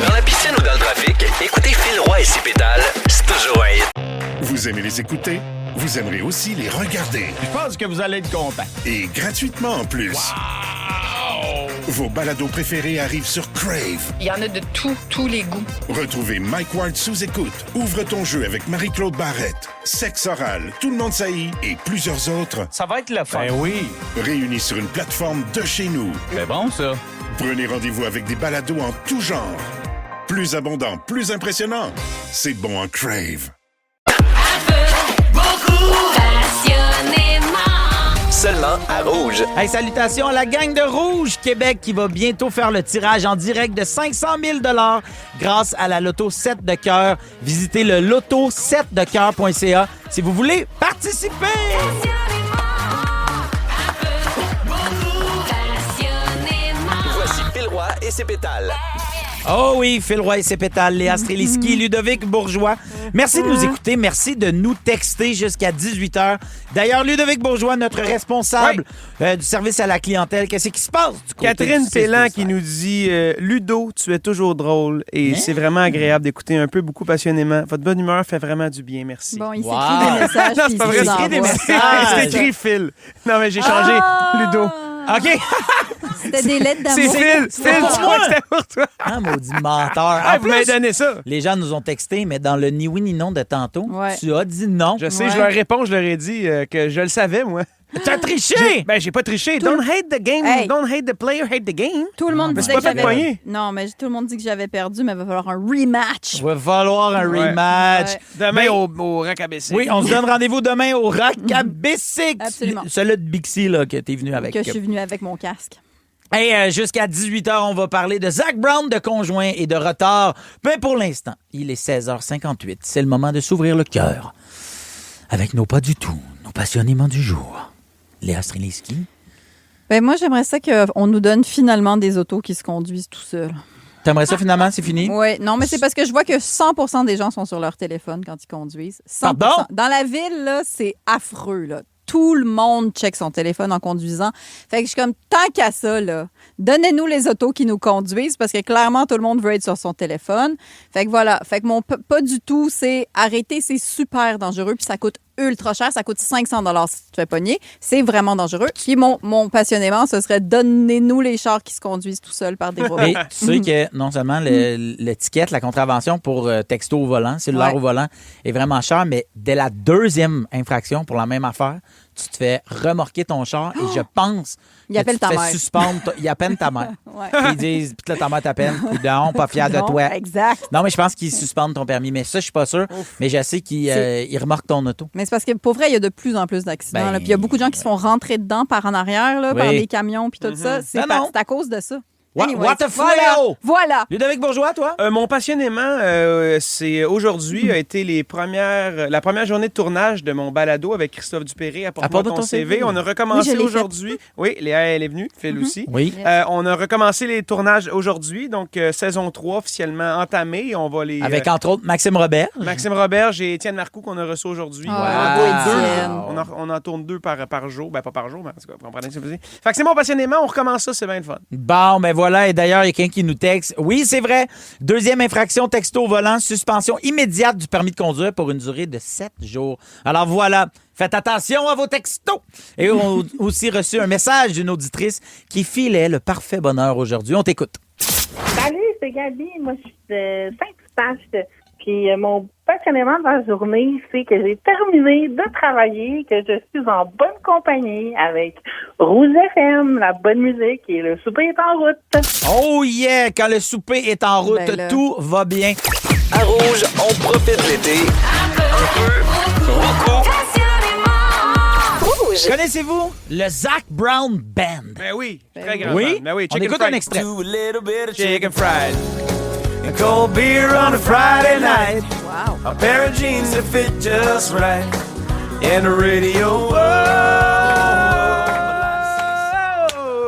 Speaker 6: Dans la piscine ou dans le trafic, écoutez Phil Roy et ses pétales, c'est toujours un hit.
Speaker 1: Vous aimez les écouter? Vous aimerez aussi les regarder.
Speaker 2: Je pense que vous allez être content.
Speaker 1: Et gratuitement en plus.
Speaker 2: Wow!
Speaker 1: Vos balados préférés arrivent sur Crave.
Speaker 3: Il y en a de tous les goûts.
Speaker 1: Retrouvez Mike Ward sous écoute, Ouvre ton jeu avec Marie-Claude Barrette, Sexe oral, Tout le monde saillit et plusieurs autres
Speaker 2: Ça va être le fun. Ben oui.
Speaker 1: réunis sur une plateforme de chez nous.
Speaker 2: C'est bon, ça.
Speaker 1: Prenez rendez-vous avec des balados en tout genre. Plus abondant, plus impressionnant. C'est bon en Crave.
Speaker 6: Seulement à Rouge.
Speaker 5: Hey, salutations à la gang de Rouge Québec qui va bientôt faire le tirage en direct de 500 000 $ grâce à la Loto 7 de cœur. Visitez le loto7decoeur.ca si vous voulez participer.
Speaker 6: Voici Phil Roy et ses pétales.
Speaker 5: Oh oui, Phil Roy et ses pétales, Léa Streliski, Ludovic Bourgeois. Merci de nous écouter, merci de nous texter jusqu'à 18h. D'ailleurs, Ludovic Bourgeois, notre responsable du service à la clientèle, qu'est-ce qui se passe du côté
Speaker 8: Catherine
Speaker 5: du
Speaker 8: Pellan
Speaker 5: 6-12-13?
Speaker 8: qui nous dit Ludo, tu es toujours drôle et c'est vraiment agréable d'écouter un peu beaucoup passionnément. Votre bonne humeur fait vraiment du bien, merci.
Speaker 7: Bon, il
Speaker 5: Wow.
Speaker 7: s'écrit des messages.
Speaker 8: Non,
Speaker 7: puis
Speaker 8: c'est pas
Speaker 7: il
Speaker 8: vrai,
Speaker 7: les
Speaker 8: c'est
Speaker 7: envoie.
Speaker 8: des messages. C'est écrit Phil. Non, mais j'ai changé Ludo.
Speaker 5: OK.
Speaker 7: C'était des lettres
Speaker 8: C'est
Speaker 7: d'amour.
Speaker 8: Phil. Phil,
Speaker 5: pour
Speaker 8: tu
Speaker 5: moi.
Speaker 8: crois que c'était pour toi?
Speaker 5: Ah, maudit menteur.
Speaker 8: Ah,
Speaker 5: En
Speaker 8: vous m'avez
Speaker 5: plus,
Speaker 8: donné ça.
Speaker 5: les gens nous ont texté, mais dans le ni oui ni non de tantôt,
Speaker 7: Ouais.
Speaker 5: tu as dit non.
Speaker 8: Je sais,
Speaker 7: Ouais.
Speaker 8: je leur réponds, je leur ai dit que je le savais, moi.
Speaker 5: T'as triché!
Speaker 8: Ben, j'ai pas triché. Don't hate the game.
Speaker 7: Hey.
Speaker 8: Don't hate the player, hate the game.
Speaker 7: Tout le monde
Speaker 8: Mais
Speaker 7: disait
Speaker 8: c'est
Speaker 7: que
Speaker 8: pas fait
Speaker 7: j'avais...
Speaker 8: poigner.
Speaker 7: Non, mais tout le monde dit que j'avais perdu, mais il va falloir un rematch.
Speaker 5: Il va falloir un
Speaker 8: Ouais.
Speaker 5: rematch.
Speaker 7: Ouais.
Speaker 8: Demain
Speaker 5: Ben,
Speaker 8: au rack à baisser.
Speaker 5: Oui, on se donne rendez-vous demain au Rack à Bessic.
Speaker 7: Absolument.
Speaker 5: Celui de Bixi là, que t'es venu avec.
Speaker 7: Que je suis venue avec mon casque.
Speaker 5: Hey, jusqu'à 18h, on va parler de Zach Brown, de conjoint et de retard. Mais pour l'instant, il est 16h58. C'est le moment de s'ouvrir le cœur avec nos pas du tout, nos passionnément du jour. Léa Streliski.
Speaker 7: Ben moi, j'aimerais ça qu'on nous donne finalement des autos qui se conduisent tout seuls.
Speaker 5: T'aimerais ça finalement, c'est fini?
Speaker 7: Oui, non, mais c'est parce que je vois que 100% des gens sont sur leur téléphone quand ils conduisent. 100%.
Speaker 5: Pardon?
Speaker 7: Dans la ville, là, c'est affreux, là. Tout le monde check son téléphone en conduisant. Fait que je suis comme, tant qu'à ça, là, donnez-nous les autos qui nous conduisent parce que clairement, tout le monde veut être sur son téléphone. Fait que voilà. Fait que mon pas du tout, c'est arrêter, c'est super dangereux puis ça coûte ultra cher. Ça coûte 500 $ si tu te fais pogner. C'est vraiment dangereux. Puis mon passionnément, ce serait donnez-nous les chars qui se conduisent tout seuls par des robots.
Speaker 5: Et tu sais que non seulement l'étiquette, la contravention pour texto au volant, cellulaire
Speaker 7: Ouais.
Speaker 5: au volant est vraiment cher, mais dès la deuxième infraction pour la même affaire, tu te fais remorquer ton char et je pense
Speaker 7: Il
Speaker 5: que
Speaker 7: appelle
Speaker 5: tu te
Speaker 7: ta
Speaker 5: fais
Speaker 7: mère.
Speaker 5: suspendre. Il appelle ta mère.
Speaker 7: Ouais.
Speaker 5: Puis ils disent, puis là, ta mère t'appelle. Coudon, pas fier de
Speaker 7: Non,
Speaker 5: toi.
Speaker 7: exact.
Speaker 5: Non, mais je pense qu'ils suspendent ton permis. Mais ça, je suis pas sûr. Mais je sais qu'ils ils remorquent ton auto.
Speaker 7: Mais c'est parce que pour vrai, il y a de plus en plus d'accidents.
Speaker 5: Ben,
Speaker 7: là. Puis il y a beaucoup de gens qui se font rentrer dedans par en arrière, là, par
Speaker 5: Oui.
Speaker 7: des camions puis tout ça. C'est
Speaker 5: Ben non.
Speaker 7: c'est à cause de ça.
Speaker 5: What-
Speaker 7: Anyways,
Speaker 5: what the
Speaker 7: voilà.
Speaker 5: fléau!
Speaker 7: Voilà.
Speaker 5: Ludovic Bourgeois, toi?
Speaker 8: Mon passionnément, c'est aujourd'hui a été la première journée de tournage de mon balado avec Christophe Dupéré à
Speaker 5: Apporte
Speaker 8: ton
Speaker 5: ton
Speaker 8: CV.
Speaker 5: CV.
Speaker 8: On a
Speaker 7: Oui,
Speaker 8: recommencé
Speaker 7: je l'ai
Speaker 8: aujourd'hui. Oui, Léa, elle est venue. Phil aussi.
Speaker 5: Oui.
Speaker 8: On a recommencé les tournages aujourd'hui, donc saison 3 officiellement entamée. On va les...
Speaker 5: Avec, entre autres, Maxime Robert.
Speaker 8: Maxime Roberge et Étienne Marcoux qu'on a reçu aujourd'hui.
Speaker 7: Ah,
Speaker 8: On en
Speaker 7: beau
Speaker 8: tourne deux.
Speaker 7: Étienne.
Speaker 8: On en tourne 2 par jour. Ben, pas par jour, mais en tout cas, vous comprenez ce que je veux dire. Fait que c'est mon passionnément. On recommence ça, c'est bien le fun.
Speaker 5: Bon, ben voilà. Et d'ailleurs, il y a quelqu'un qui nous texte. Oui, c'est vrai. Deuxième infraction, texto au volant, suspension immédiate du permis de conduire pour une durée de 7 jours. Alors voilà. Faites attention à vos textos. Et on a aussi reçu un message d'une auditrice qui filait le parfait bonheur aujourd'hui. On t'écoute.
Speaker 13: Salut, c'est Gabi. Moi, je suis de Saint-Eustache. Puis mon passionnément de la journée, c'est que j'ai terminé de travailler, que je suis en bonne compagnie avec Rouge FM, la bonne musique et le souper est en route.
Speaker 5: Oh yeah! Quand le souper est en route,
Speaker 7: Ben là.
Speaker 5: tout va bien.
Speaker 6: À Rouge, on profite de l'été. Un peu, beaucoup.
Speaker 5: Connaissez-vous le Zach Brown Band?
Speaker 8: Ben oui, très grand
Speaker 5: Oui?
Speaker 8: fan. Ben oui,
Speaker 5: On
Speaker 8: chicken
Speaker 5: écoute
Speaker 8: fried.
Speaker 5: un extrait.
Speaker 8: Chicken fried. A cold beer on a Friday night.
Speaker 7: Wow.
Speaker 8: A pair of jeans that fit just right. And a radio.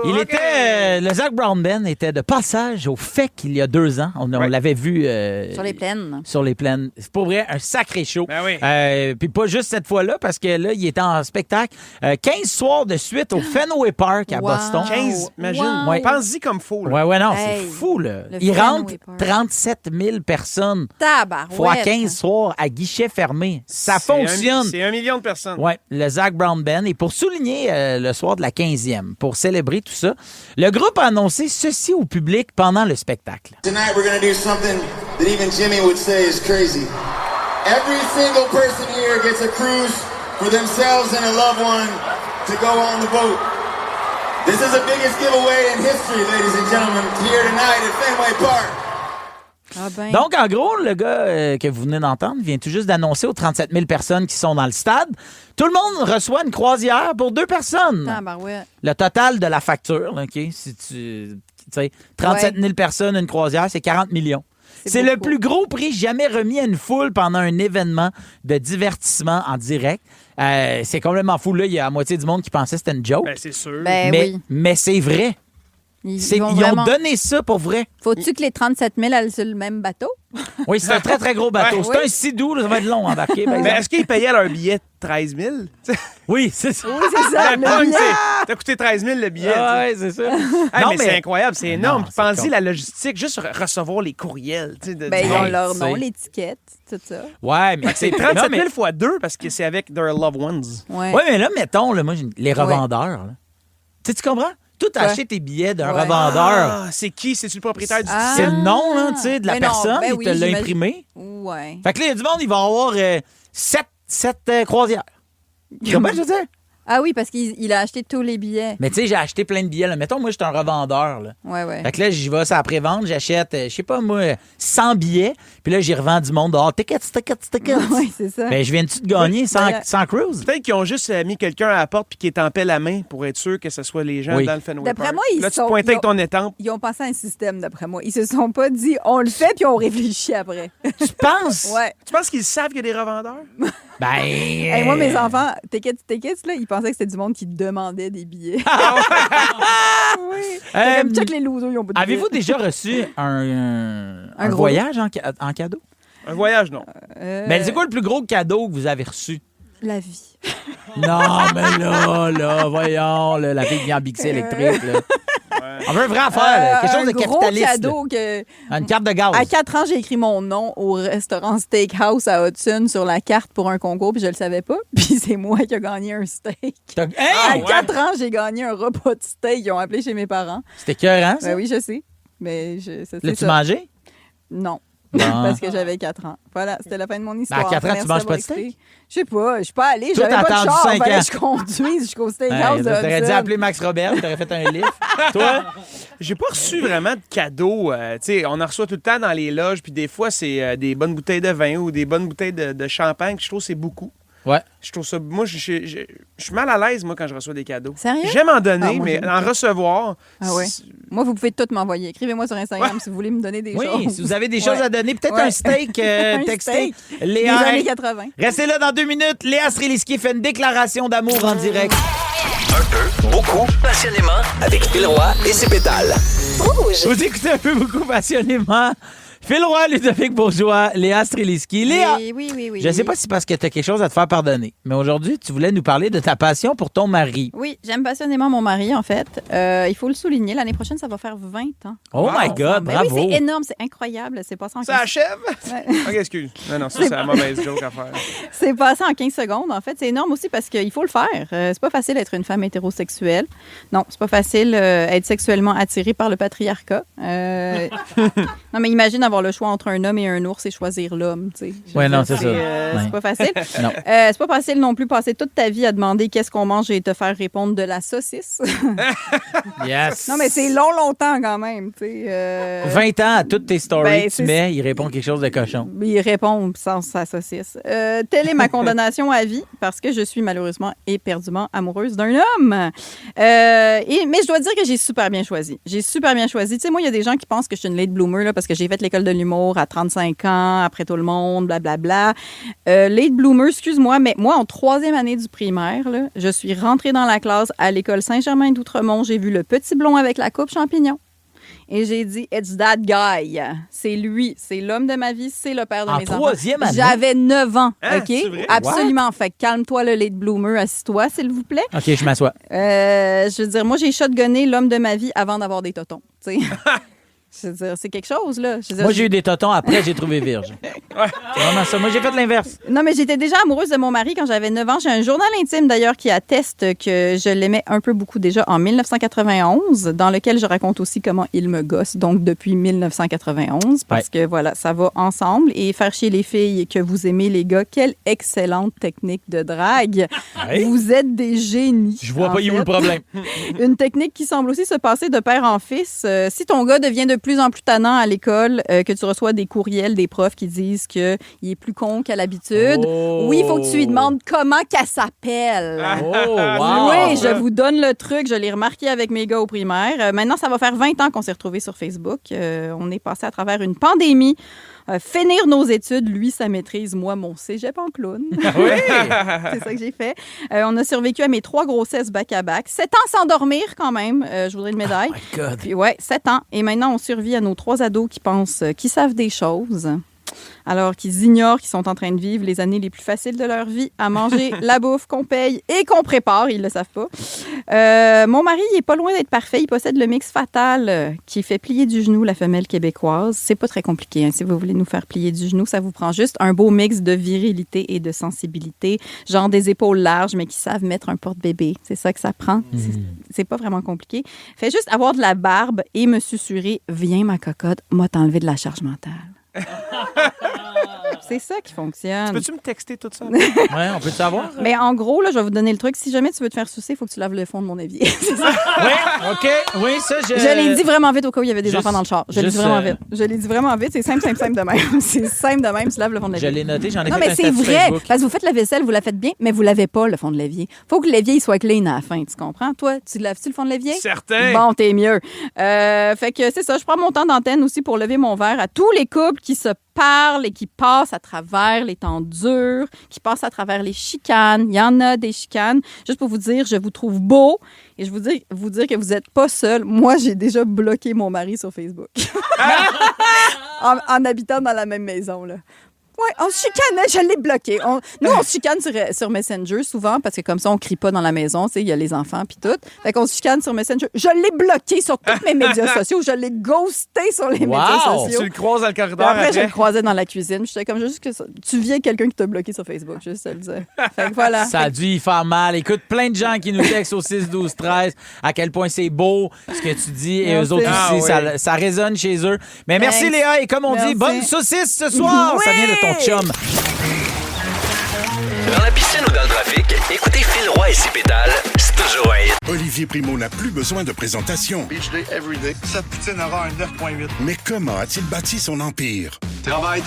Speaker 5: Il était, le Zac Brown Band était de passage au FEC il y a 2 ans. On l'avait vu
Speaker 7: sur les plaines.
Speaker 5: Sur les plaines. C'est pour vrai un sacré show.
Speaker 8: Ben oui.
Speaker 5: Puis pas juste cette fois-là, parce que là, il était en spectacle 15 soirs de suite au Fenway Park à Boston.
Speaker 8: 15, imagine.
Speaker 7: Wow.
Speaker 5: Ouais.
Speaker 8: Pense-y comme faux. Là.
Speaker 5: Ouais, non,
Speaker 7: Hey,
Speaker 5: c'est fou, là.
Speaker 7: le
Speaker 5: Il rentre
Speaker 7: Fenway Park.
Speaker 5: 37 000 personnes
Speaker 7: Tabarouette.
Speaker 5: fois 15 soirs à guichet fermé. Ça fonctionne.
Speaker 8: C'est 1 million de personnes.
Speaker 5: Oui, le Zac Brown Band. Et pour souligner le soir de la 15e, pour célébrer tout ça, le groupe a annoncé ceci au public pendant le spectacle.
Speaker 14: Tonight we're going to do something that even Jimmy would say is crazy. Every single person here gets a cruise for themselves and a loved one to go on the boat. This is the biggest giveaway in history, ladies and gentlemen, here tonight at Fenway Park.
Speaker 7: Ah ben.
Speaker 5: Donc, en gros, le gars que vous venez d'entendre vient tout juste d'annoncer aux 37 000 personnes qui sont dans le stade, tout le monde reçoit une croisière pour 2 personnes.
Speaker 7: Tabarouette.
Speaker 5: Le total de la facture, là, OK, si tu sais, 37 000 personnes, une croisière, c'est 40 millions. C'est le plus gros prix jamais remis à une foule pendant un événement de divertissement en direct. C'est complètement fou. Là, il y a la moitié du monde qui pensait que c'était une joke.
Speaker 8: Ben, c'est sûr.
Speaker 7: Ben oui.
Speaker 5: Mais c'est vrai. Ils ont donné ça pour vrai.
Speaker 7: Faut-tu que les 37 000 aillent sur le même bateau?
Speaker 5: Oui, c'est un très, très gros bateau.
Speaker 8: Ouais.
Speaker 5: C'est un sidou, là, ça va être long à embarquer.
Speaker 8: Mais est-ce qu'ils payaient leur billet 13 000?
Speaker 5: Oui, c'est ça.
Speaker 7: Oui, c'est ça.
Speaker 8: Ben,
Speaker 7: le billet.
Speaker 8: T'as coûté 13 000 le billet.
Speaker 5: Oui, c'est ça.
Speaker 8: Hey,
Speaker 5: Non,
Speaker 8: mais c'est incroyable, c'est énorme.
Speaker 5: Non, c'est
Speaker 8: Pensez
Speaker 5: con.
Speaker 8: la logistique, juste recevoir les courriels.
Speaker 7: Ben, ils ont leur nom,
Speaker 5: c'est-
Speaker 7: l'étiquette, tout ça.
Speaker 5: Ouais, mais
Speaker 8: C'est 37 000 fois 2 parce que c'est avec their loved ones.
Speaker 7: Ouais.
Speaker 5: Ouais, mais là, mettons, là, moi, les revendeurs. là. Tu sais, tu comprends? Tout
Speaker 7: Ouais.
Speaker 5: acheter tes billets d'un
Speaker 7: Ouais.
Speaker 5: revendeur.
Speaker 8: Ah, c'est qui? C'est-tu le propriétaire du
Speaker 7: Ah.
Speaker 5: C'est le nom, là, tu sais, de la
Speaker 7: Ben non,
Speaker 5: personne.
Speaker 7: ben
Speaker 5: Il
Speaker 7: oui,
Speaker 5: te l'a
Speaker 7: j'imagine.
Speaker 5: imprimé.
Speaker 7: Ouais.
Speaker 5: Fait que là, il y a du monde, il va avoir 7 croisières. Tu comprends ce que je veux dire?
Speaker 7: Ah oui, parce qu'il a acheté tous les billets.
Speaker 5: Mais tu sais, j'ai acheté plein de billets. Là. Mettons, moi, je suis un revendeur. Là.
Speaker 7: Ouais.
Speaker 5: Fait que là, j'y vais sur la prévente, j'achète, je sais pas moi, 100 billets, puis là, j'y revends du monde dehors. Tickets.
Speaker 7: Oui, c'est ça.
Speaker 5: Ben, je viens-tu de gagner
Speaker 7: Ben,
Speaker 5: sans cruise?
Speaker 8: Peut-être qu'ils ont juste mis quelqu'un à la porte puis qui étampait la main pour être sûr que ce soit les gens
Speaker 5: Oui.
Speaker 8: dans le Fenway
Speaker 7: D'après
Speaker 8: Park.
Speaker 7: moi, ils
Speaker 8: Là, tu
Speaker 7: sont-
Speaker 8: te pointais avec
Speaker 7: ils ont-
Speaker 8: ton étampe.
Speaker 7: Ils ont pensé à un système, d'après moi. Ils se sont pas dit, on le fait, puis on réfléchit après.
Speaker 5: Tu penses?
Speaker 7: Ouais.
Speaker 8: Tu penses qu'ils savent qu'il y a des revendeurs?
Speaker 5: Ben.
Speaker 7: Hey, moi, mes enfants, tickets, là, ils pensaient que c'était du monde qui demandait des billets. Oui. C'est comme check les losers, ils ont pas de
Speaker 5: Avez-vous
Speaker 7: billets.
Speaker 5: déjà reçu un
Speaker 7: gros
Speaker 5: voyage en cadeau?
Speaker 8: Un voyage, non.
Speaker 5: Ben, c'est quoi le plus gros cadeau que vous avez reçu?
Speaker 7: La vie.
Speaker 5: Non, mais là, voyons, là, la fille vient en Bixi électrique, là. On veut une vraie affaire, là, quelque chose de
Speaker 7: un gros
Speaker 5: capitaliste.
Speaker 7: cadeau que...
Speaker 5: là. Une carte de gaz.
Speaker 7: À 4 ans, j'ai écrit mon nom au restaurant Steakhouse à Hudson sur la carte pour un concours, puis je le savais pas. Puis c'est moi qui ai gagné un steak. À 4 ans, j'ai gagné un repas de steak. Ils ont appelé chez mes parents.
Speaker 5: C'était écœurant, ça?
Speaker 7: Ben oui, je sais. Mais c'est
Speaker 5: L'as-tu
Speaker 7: ça.
Speaker 5: mangé?
Speaker 7: Non.
Speaker 5: Bon.
Speaker 7: Parce que j'avais 4 ans. Voilà, c'était la fin de mon histoire.
Speaker 5: Ben, à 4 ans, tu
Speaker 7: Merci
Speaker 5: manges
Speaker 7: d'avoir
Speaker 5: pas de steak?
Speaker 7: écouté. Je sais pas, je suis pas allée.
Speaker 5: Toi,
Speaker 7: J'avais
Speaker 5: t'as
Speaker 7: pas de
Speaker 5: attendu
Speaker 7: char.
Speaker 5: 5
Speaker 7: Fallait
Speaker 5: ans.
Speaker 7: que je conduise jusqu'au Steakhouse de
Speaker 5: T'aurais dû
Speaker 7: Hudson.
Speaker 5: appeler Max Robert, t'aurais fait un livre. Toi?
Speaker 8: J'ai pas reçu vraiment de cadeaux. Tu sais, on en reçoit tout le temps dans les loges, puis des fois, c'est des bonnes bouteilles de vin ou des bonnes bouteilles de champagne. Je trouve que c'est beaucoup.
Speaker 5: Ouais.
Speaker 8: Je trouve ça. Moi, je suis mal à l'aise, moi, quand je reçois des cadeaux.
Speaker 7: Sérieux?
Speaker 8: J'aime en donner,
Speaker 7: Ah, moi,
Speaker 8: mais
Speaker 7: j'aime
Speaker 8: en recevoir.
Speaker 7: Ah ouais. Moi, vous pouvez tout m'envoyer. Écrivez-moi sur Instagram si vous voulez me donner des
Speaker 5: Oui,
Speaker 7: choses.
Speaker 5: si vous avez des choses à donner, peut-être
Speaker 7: Ouais.
Speaker 5: un steak
Speaker 7: Un
Speaker 5: texté.
Speaker 7: steak
Speaker 5: Léa,
Speaker 7: des années 80.
Speaker 5: Restez là dans 2 minutes. Léa Streliski fait une déclaration d'amour en direct.
Speaker 6: Un peu, beaucoup, passionnément, avec Phil Roy et ses pétales.
Speaker 5: Vous écoutez un peu beaucoup passionnément. Phil Roy, Ludovic Bourgeois, Léa Streliski. Léa,
Speaker 7: Oui.
Speaker 5: je ne sais pas si c'est parce que tu as quelque chose à te faire pardonner, mais aujourd'hui, tu voulais nous parler de ta passion pour ton mari.
Speaker 7: Oui, j'aime passionnément mon mari, en fait. Il faut le souligner. L'année prochaine, ça va faire 20 ans.
Speaker 5: Oh my God,
Speaker 7: Ben
Speaker 5: bravo.
Speaker 7: oui, c'est énorme, c'est incroyable. C'est passé en
Speaker 8: Ça
Speaker 7: 15...
Speaker 8: achève?
Speaker 7: Ouais.
Speaker 8: OK, excuse. Non, ça, c'est la mauvaise joke à faire.
Speaker 7: C'est passé en 15 secondes, en fait. C'est énorme aussi parce qu'il faut le faire. C'est pas facile d'être une femme hétérosexuelle. Non, c'est pas facile être sexuellement attirée par le patriarcat. Non, mais imagine avoir le choix entre un homme et un ours et choisir l'homme, tu sais.
Speaker 5: Ouais, non, c'est ça.
Speaker 7: C'est
Speaker 5: Ouais.
Speaker 7: pas facile.
Speaker 5: Non.
Speaker 7: C'est pas facile non plus passer toute ta vie à demander qu'est-ce qu'on mange et te faire répondre de la saucisse.
Speaker 5: Yes.
Speaker 7: Non, mais c'est longtemps quand même, tu sais.
Speaker 5: 20 ans à toutes tes stories
Speaker 7: Ben,
Speaker 5: que tu
Speaker 7: c'est-
Speaker 5: mets, il répond quelque chose de cochon.
Speaker 7: Il répond sans sa saucisse. Telle est ma condamnation à vie parce que je suis malheureusement éperdument amoureuse d'un homme. Mais je dois dire que j'ai super bien choisi. J'ai super bien choisi. Tu sais, moi, il y a des gens qui pensent que je suis une late bloomer là, parce que j'ai fait l'école de l'humour à 35 ans, après tout le monde, blablabla. Late bloomer, excuse-moi, mais moi, en 3e année du primaire, là, je suis rentrée dans la classe à l'école Saint-Germain d'Outremont. J'ai vu le petit blond avec la coupe champignon. Et j'ai dit, it's that guy. C'est lui. C'est l'homme de ma vie. C'est le père de mes enfants.
Speaker 5: En 3e année?
Speaker 7: J'avais 9 ans.
Speaker 8: Hein,
Speaker 7: OK?
Speaker 8: c'est vrai?
Speaker 7: Absolument. Fait que calme-toi, le late bloomer. Assis-toi, s'il vous plaît.
Speaker 5: OK, je m'assois.
Speaker 7: Je veux dire, moi, j'ai shotgunné l'homme de ma vie avant d'avoir des totons. Tu sais. Je veux dire, c'est quelque chose, là. Je veux dire,
Speaker 5: Moi, j'ai eu des totons. Après, j'ai trouvé vierge. C'est vraiment ça. Moi, j'ai fait l'inverse.
Speaker 7: Non, mais j'étais déjà amoureuse de mon mari quand j'avais 9 ans. J'ai un journal intime, d'ailleurs, qui atteste que je l'aimais un peu beaucoup déjà en 1991, dans lequel je raconte aussi comment il me gosse, donc depuis 1991, parce que, voilà, ça va ensemble. Et faire chier les filles que vous aimez, les gars, quelle excellente technique de drague. Vous êtes des génies.
Speaker 5: Je vois pas, il est où le problème?
Speaker 7: Une technique qui semble aussi se passer de père en fils. Si ton gars devient de plus en plus tannant à l'école, que tu reçois des courriels des profs qui disent qu'il est plus con qu'à l'habitude, oui, il faut que tu lui demandes comment qu'elle s'appelle.
Speaker 5: Wow.
Speaker 7: Oui, je vous donne le truc. Je l'ai remarqué avec mes gars au primaire. Maintenant, ça va faire 20 ans qu'on s'est retrouvés sur Facebook. On est passé à travers une pandémie. Finir nos études, lui, sa maîtrise, moi, mon cégep en clown.
Speaker 5: Oui!
Speaker 7: C'est ça que j'ai fait. On a survécu à mes 3 grossesses back-à-back. 7 ans sans dormir, quand même. Je voudrais une médaille.
Speaker 5: Oh my God.
Speaker 7: Puis, ouais, 7 ans. Et maintenant, on survit à nos 3 ados qui pensent qu'ils savent des choses, alors qu'ils ignorent qu'ils sont en train de vivre les années les plus faciles de leur vie, à manger la bouffe qu'on paye et qu'on prépare. Ils le savent pas. Mon mari, il est pas loin d'être parfait. Il possède le mix fatal qui fait plier du genou la femelle québécoise. C'est pas très compliqué. Hein. Si vous voulez nous faire plier du genou, ça vous prend juste un beau mix de virilité et de sensibilité, genre des épaules larges, mais qui savent mettre un porte-bébé. C'est ça que ça prend. C'est pas vraiment compliqué. Fait juste avoir de la barbe et me susurrer « Viens, ma cocotte, moi t'enlever de la charge mentale. » C'est ça qui fonctionne.
Speaker 8: Peux-tu me texter tout ça?
Speaker 5: Ouais, on peut le savoir.
Speaker 7: Mais en gros, là, je vais vous donner le truc. Si jamais tu veux te faire sucer, il faut que tu laves le fond de mon évier. C'est ça.
Speaker 5: Oui, OK. Oui, ça,
Speaker 7: Je l'ai dit vraiment vite au cas où il y avait des
Speaker 5: Juste-
Speaker 7: enfants dans le char. Je l'ai dit vraiment vite. Je l'ai dit vraiment vite. C'est simple de même. C'est simple de même. Tu laves le fond de l'évier.
Speaker 5: Je l'ai noté, j'en ai
Speaker 7: Non,
Speaker 5: fait
Speaker 7: mais
Speaker 5: un
Speaker 7: c'est
Speaker 5: statut
Speaker 7: vrai.
Speaker 5: Facebook.
Speaker 7: Parce que vous faites la vaisselle, vous la faites bien, mais vous lavez pas le fond de l'évier. Faut que l'évier il soit clean à la fin. Tu comprends? Toi, tu laves-tu le fond de l'évier?
Speaker 8: Certain.
Speaker 7: Bon, t'es mieux. Fait que c'est ça. Je prends mon temps d'antenne aussi pour lever mon verre à tous les couples qui se parlent et qui passent à travers les temps durs, qui passent à travers les chicanes. Il y en a des chicanes. Juste pour vous dire, je vous trouve beau et je vous dire que vous n'êtes pas seul. Moi, j'ai déjà bloqué mon mari sur Facebook. en habitant dans la même maison, là. Oui, on se chicanait, je l'ai bloqué. Nous, on se chicane sur Messenger souvent parce que comme ça, on crie pas dans la maison. Tu sais, il y a les enfants puis tout. Fait qu'on se chicane sur Messenger. Je l'ai bloqué sur tous mes médias sociaux. Je l'ai ghosté sur les médias sociaux.
Speaker 8: Tu le croises dans le corridor
Speaker 7: Puis après, je
Speaker 8: après.
Speaker 7: le croisais dans la cuisine. J'étais comme juste que ça. Tu viens quelqu'un qui t'a bloqué sur Facebook, juste te le dire. Fait que voilà.
Speaker 5: Ça a dû y faire mal. Écoute, plein de gens qui nous textent au 6, 12, 13 à quel point c'est beau ce que tu dis et eux autres
Speaker 8: Ah,
Speaker 5: aussi,
Speaker 8: oui.
Speaker 5: ça résonne chez eux. Mais merci
Speaker 7: Thanks.
Speaker 5: Léa et comme on
Speaker 7: Merci.
Speaker 5: dit, bonne saucisse ce soir.
Speaker 7: Oui.
Speaker 5: Ça vient de ton chum.
Speaker 6: Dans la piscine ou dans le trafic, écoutez Phil Roy et ses pétales, c'est toujours un hit.
Speaker 1: Olivier Primo n'a plus besoin de présentation.
Speaker 11: Beach day every day. Sa poutine aura un 9.8.
Speaker 1: Mais comment a-t-il bâti son empire?
Speaker 15: Travail,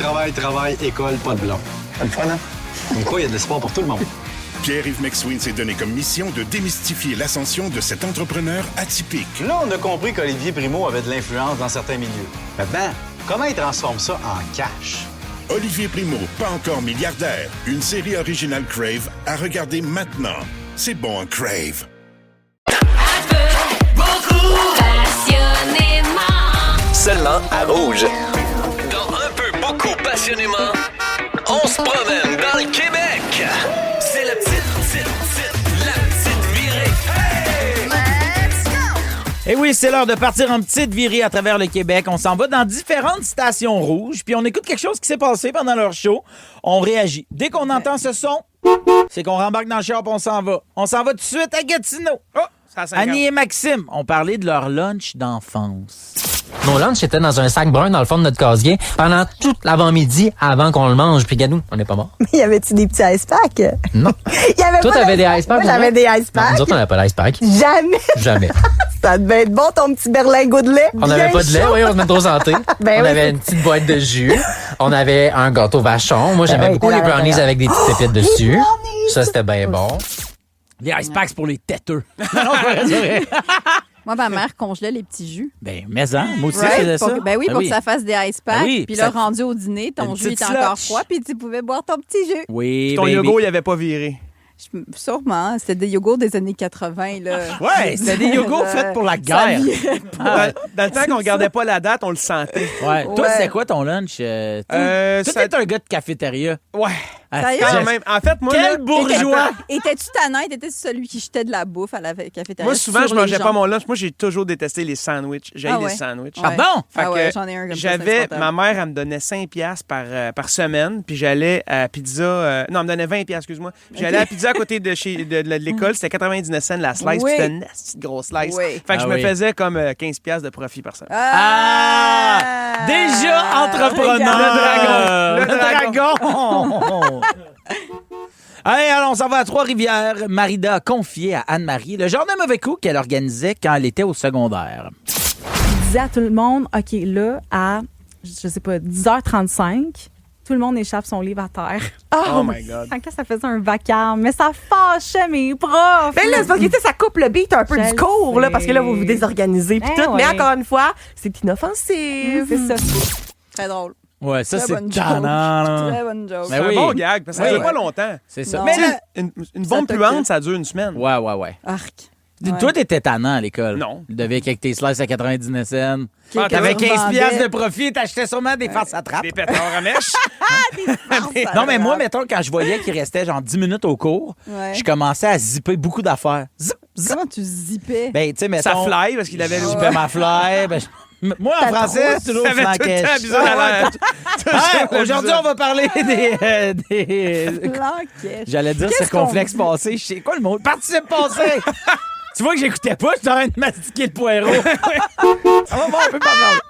Speaker 15: école, pas de blanc. C'est le fun, hein? Comme quoi, il y a de l'espoir pour tout le monde.
Speaker 1: Pierre-Yves McSween s'est donné comme mission de démystifier l'ascension de cet entrepreneur atypique.
Speaker 15: Là, on a compris qu'Olivier Primo avait de l'influence dans certains milieux. Maintenant, comment il transforme ça en cash?
Speaker 1: Olivier Primo, pas encore milliardaire. Une série originale Crave à regarder maintenant. C'est bon, Crave.
Speaker 6: Seulement à Rouge. Dans un peu beaucoup passionnément, on se promène dans le Québec. C'est la petite virée. Hey!
Speaker 12: Let's go!
Speaker 5: Et oui, c'est l'heure de partir en petite virée à travers le Québec. On s'en va dans différentes stations rouges, puis on écoute quelque chose qui s'est passé pendant leur show. On réagit. Dès qu'on entend ce son, c'est qu'on rembarque dans le char et on s'en va. On s'en va tout de suite à Gatineau.
Speaker 8: Oh, ça a 50.
Speaker 5: Annie et Maxime ont parlé de leur lunch d'enfance.
Speaker 16: Mon lunch était dans un sac brun dans le fond de notre casier pendant toute l'avant-midi avant qu'on le mange. Puis gadou, on n'est pas mort.
Speaker 17: Mais y avait-tu des petits ice packs?
Speaker 16: Non.
Speaker 17: Y avait
Speaker 16: Toi,
Speaker 17: pas
Speaker 16: t'avais
Speaker 17: d'ice
Speaker 16: des ice packs?
Speaker 17: Moi, j'avais des ice
Speaker 16: Non,
Speaker 17: packs.
Speaker 16: nous autres, on n'avait pas d'ice pack.
Speaker 17: Jamais.
Speaker 16: Jamais.
Speaker 17: Ça devait être bon, ton petit berlingot de lait.
Speaker 16: On n'avait pas de lait, oui, on se met trop santé.
Speaker 17: Ben
Speaker 16: on
Speaker 17: oui,
Speaker 16: avait
Speaker 17: c'est-
Speaker 16: une petite boîte de jus. On avait un gâteau vachon. Moi, j'aimais
Speaker 17: Ben oui,
Speaker 16: beaucoup les
Speaker 17: t'as
Speaker 16: brownies
Speaker 17: raison.
Speaker 16: avec des petites pépites dessus.
Speaker 17: brownies,
Speaker 16: Ça, c'était bien bon.
Speaker 5: Les ice packs pour les têteux. Non, c'est vrai.
Speaker 7: Moi, ma mère congelait les petits jus.
Speaker 5: Ben, mais moi aussi,
Speaker 7: Right?
Speaker 5: je faisais ça.
Speaker 7: Ben oui, pour que ça fasse des ice packs.
Speaker 5: Ben oui,
Speaker 7: puis
Speaker 5: ça-
Speaker 7: là, rendu au dîner, ton
Speaker 5: Une
Speaker 7: jus
Speaker 5: petite
Speaker 7: était encore
Speaker 5: slush.
Speaker 7: froid, puis tu pouvais boire ton petit jus.
Speaker 5: Oui,
Speaker 8: Ton
Speaker 5: baby.
Speaker 8: yogourt, il avait pas viré.
Speaker 7: Sûrement. C'était des yogourts des années 80. Là.
Speaker 5: Ouais, c'était des yogourts faits pour la guerre.
Speaker 8: Dans le temps qu'on regardait pas la date, on le sentait.
Speaker 5: Ouais. Toi, c'était quoi ton lunch? Toi,
Speaker 8: ça-
Speaker 5: t'es un gars de cafétéria.
Speaker 8: Ouais.
Speaker 7: Sérieux?
Speaker 8: Quand même. En fait, moi...
Speaker 5: Quel
Speaker 8: là-
Speaker 5: bourgeois!
Speaker 7: Étais-tu tannant? Étais-tu celui qui jetait de la bouffe à la cafétéria?
Speaker 8: Moi, souvent,
Speaker 7: sur
Speaker 8: je
Speaker 7: les
Speaker 8: mangeais
Speaker 7: gens?
Speaker 8: pas mon lunch. Moi, j'ai toujours détesté les sandwichs. J'ai
Speaker 7: Ah
Speaker 8: les
Speaker 7: ouais?
Speaker 8: sandwichs.
Speaker 7: Ouais.
Speaker 5: Pardon?
Speaker 8: Fait
Speaker 7: Ah ouais,
Speaker 8: que
Speaker 7: j'en ai un comme ça, c'est
Speaker 8: j'avais...
Speaker 7: insupportable.
Speaker 8: Ma mère, elle me donnait 5$ par semaine, puis j'allais à Pizza... non, elle me donnait 20$, excuse-moi. Puis j'allais à Pizza à côté de l'école. C'était 99 cents la slice,
Speaker 7: Oui.
Speaker 8: puis c'était une nasty grosse slice.
Speaker 7: Oui.
Speaker 8: Fait que je me
Speaker 5: oui.
Speaker 8: faisais comme 15$ de profit par semaine.
Speaker 5: Ah! Déjà entrepreneur!
Speaker 8: Le
Speaker 5: dragon! Allez, alors, on s'en va à Trois-Rivières. Marida a confié à Anne-Marie le genre de mauvais coup qu'elle organisait quand elle était au secondaire.
Speaker 18: Il disait à tout le monde, OK, là, à, je sais pas, 10h35, tout le monde échappe son livre à terre.
Speaker 8: Oh my God.
Speaker 18: Quand ça faisait un vacarme, mais ça fâchait mes profs.
Speaker 17: Ben là, c'est parce que tu sais, ça coupe le beat un peu
Speaker 18: Je
Speaker 17: du cours, là, parce que là, vous vous
Speaker 18: sais.
Speaker 17: désorganisez puis
Speaker 18: Ben
Speaker 17: tout. Mais
Speaker 18: ouais.
Speaker 17: encore une fois, c'est inoffensif.
Speaker 18: C'est ça.
Speaker 7: Très drôle.
Speaker 5: Ouais, ça,
Speaker 7: Très
Speaker 5: c'est
Speaker 7: bonne joke.
Speaker 5: tannant, là.
Speaker 7: Très bonne joke.
Speaker 5: Ben
Speaker 8: C'est
Speaker 5: oui.
Speaker 8: un bon gag, parce que ça
Speaker 5: Oui.
Speaker 8: dure pas longtemps.
Speaker 5: C'est ça.
Speaker 7: Non.
Speaker 5: Mais
Speaker 8: Tu sais,
Speaker 5: là,
Speaker 8: une bombe
Speaker 7: Ça
Speaker 8: puante,
Speaker 7: t'occupe.
Speaker 8: ça dure une semaine.
Speaker 5: ouais.
Speaker 7: Arc.
Speaker 5: Toi, t'étais tannant à l'école.
Speaker 8: Non.
Speaker 5: Tu devais avec tes slices à 99 cents.
Speaker 7: Qui-
Speaker 5: T'avais
Speaker 7: que tu
Speaker 5: 15 piastres de
Speaker 7: revendais.
Speaker 5: profit, t'achetais sûrement des farces à trappe.
Speaker 8: Des pétards à mèche.
Speaker 5: Non, mais moi, mettons, quand je voyais qu'il restait genre 10 minutes au cours,
Speaker 7: Ouais.
Speaker 5: je commençais à zipper beaucoup d'affaires. Zip, zip.
Speaker 7: Comment tu zippais?
Speaker 5: Ben, tu sais, mettons...
Speaker 8: Ça fly, parce qu'il avait...
Speaker 5: Je zippais ma fly. Ben, moi, en français, c'est toujours
Speaker 8: Ça avait tout le
Speaker 5: flanquèche.
Speaker 8: temps bizarre à l'air.
Speaker 5: Hey, aujourd'hui, on va parler des...
Speaker 7: Blanquette.
Speaker 5: J'allais dire
Speaker 7: Qu'est-ce
Speaker 5: circonflexe passé. Je sais quoi le mot? Participe passé! Tu vois que j'écoutais pas, je suis en train de mastiquer le poireau. Ça va, bon, on peut pas parler.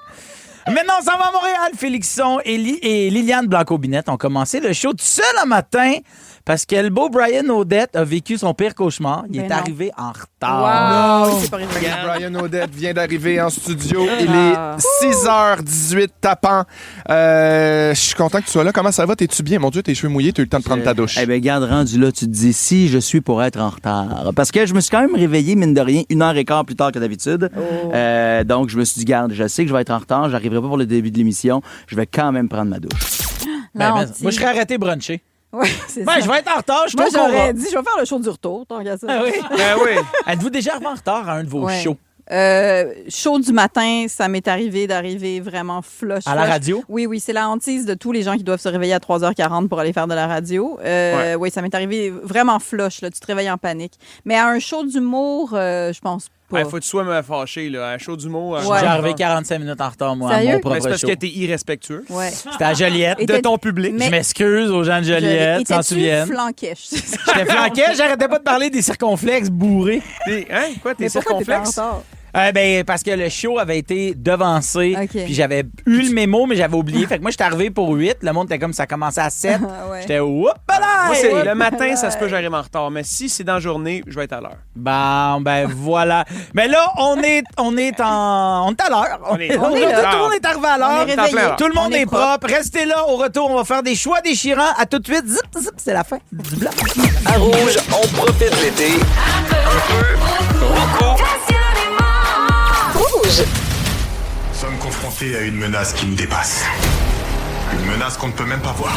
Speaker 5: Maintenant, on s'en va à Montréal. Félixon et Liliane Blanco-Binette ont commencé le show tout seul un matin parce que le beau Brian Odette a vécu son pire cauchemar. Il
Speaker 7: Ben
Speaker 5: est
Speaker 7: non.
Speaker 5: arrivé en retard.
Speaker 7: Wow! C'est pas arrivé.
Speaker 19: Brian Odette vient d'arriver en studio. Il
Speaker 7: Ah.
Speaker 19: est 6h18 tapant. Je suis content que tu sois là. Comment ça va? T'es-tu bien? Mon Dieu, tes cheveux mouillés, t'as eu le temps de prendre ta douche.
Speaker 20: Eh bien, garde, rendu là, tu te dis si je suis pour être en retard. Parce que je me suis quand même réveillé, mine de rien, 1h15 plus tard que d'habitude. Donc, je me suis dit, garde, je sais que je vais être en retard, j'arriverai pas pour le début de l'émission, je vais quand même prendre ma douche.
Speaker 5: Ben,
Speaker 7: Là,
Speaker 5: moi, je serais arrêté bruncher.
Speaker 7: Ouais, c'est
Speaker 5: Ben,
Speaker 7: ça.
Speaker 5: je vais être en retard, je suis
Speaker 7: Moi,
Speaker 5: pas au courant.
Speaker 7: j'aurais dit, je vais faire le show du retour, tant qu'à ça.
Speaker 5: Ah oui.
Speaker 8: Ben oui.
Speaker 5: Êtes-vous déjà arrivé en retard à un de vos
Speaker 7: Ouais.
Speaker 5: shows?
Speaker 7: Show du matin, ça m'est arrivé d'arriver vraiment flush.
Speaker 5: À la radio?
Speaker 7: Oui, c'est la hantise de tous les gens qui doivent se réveiller à 3h40 pour aller faire de la radio. Oui, ça m'est arrivé vraiment flush, là, tu te réveilles en panique. Mais à un show d'humour, je pense pas.
Speaker 8: Il faut que tu sois me fâché, là. Un show d'humour.
Speaker 5: Je suis arrivé 45 minutes en retard, moi, à
Speaker 7: Sérieux?
Speaker 5: mon
Speaker 8: Ben,
Speaker 5: propre
Speaker 8: c'est parce
Speaker 5: show.
Speaker 8: que t'es irrespectueux.
Speaker 7: Ouais.
Speaker 5: C'était à Joliette.
Speaker 8: De ton public.
Speaker 5: Je m'excuse aux gens de Joliette, s'en souviennent.
Speaker 7: flanquèche?
Speaker 5: J'étais flanqué, j'arrêtais pas de parler des circonflexes bourrés.
Speaker 8: Hein? Quoi, t'es
Speaker 7: Mais pourquoi t'étais en
Speaker 8: circonflexe?
Speaker 7: retard?
Speaker 5: Ben, parce que le show avait été devancé,
Speaker 7: OK.
Speaker 5: puis j'avais eu le mémo, mais j'avais oublié. Fait que moi, j'étais arrivé pour 8. Le monde était comme ça commençait à 7.
Speaker 7: Ouais.
Speaker 5: J'étais whoop là!
Speaker 8: Moi, c'est le matin, ça se peut que j'arrive en retard. Mais si c'est dans la journée, je vais être à l'heure.
Speaker 5: Bon, ben voilà. Mais là, on est à l'heure.
Speaker 8: On est
Speaker 5: Tout le monde est arrivé à
Speaker 7: On est
Speaker 5: l'heure.
Speaker 7: réveillé.
Speaker 5: Tout le monde
Speaker 7: On est
Speaker 5: est propre. Restez là. Au retour, on va faire des choix déchirants. À tout de suite. Zip, zip, c'est la fin du blanc.
Speaker 6: À Rouge, on profite de l'été. Un peu, beaucoup.
Speaker 12: Rouge.
Speaker 21: Nous sommes confrontés à une menace qui nous dépasse. Une menace qu'on ne peut même pas voir.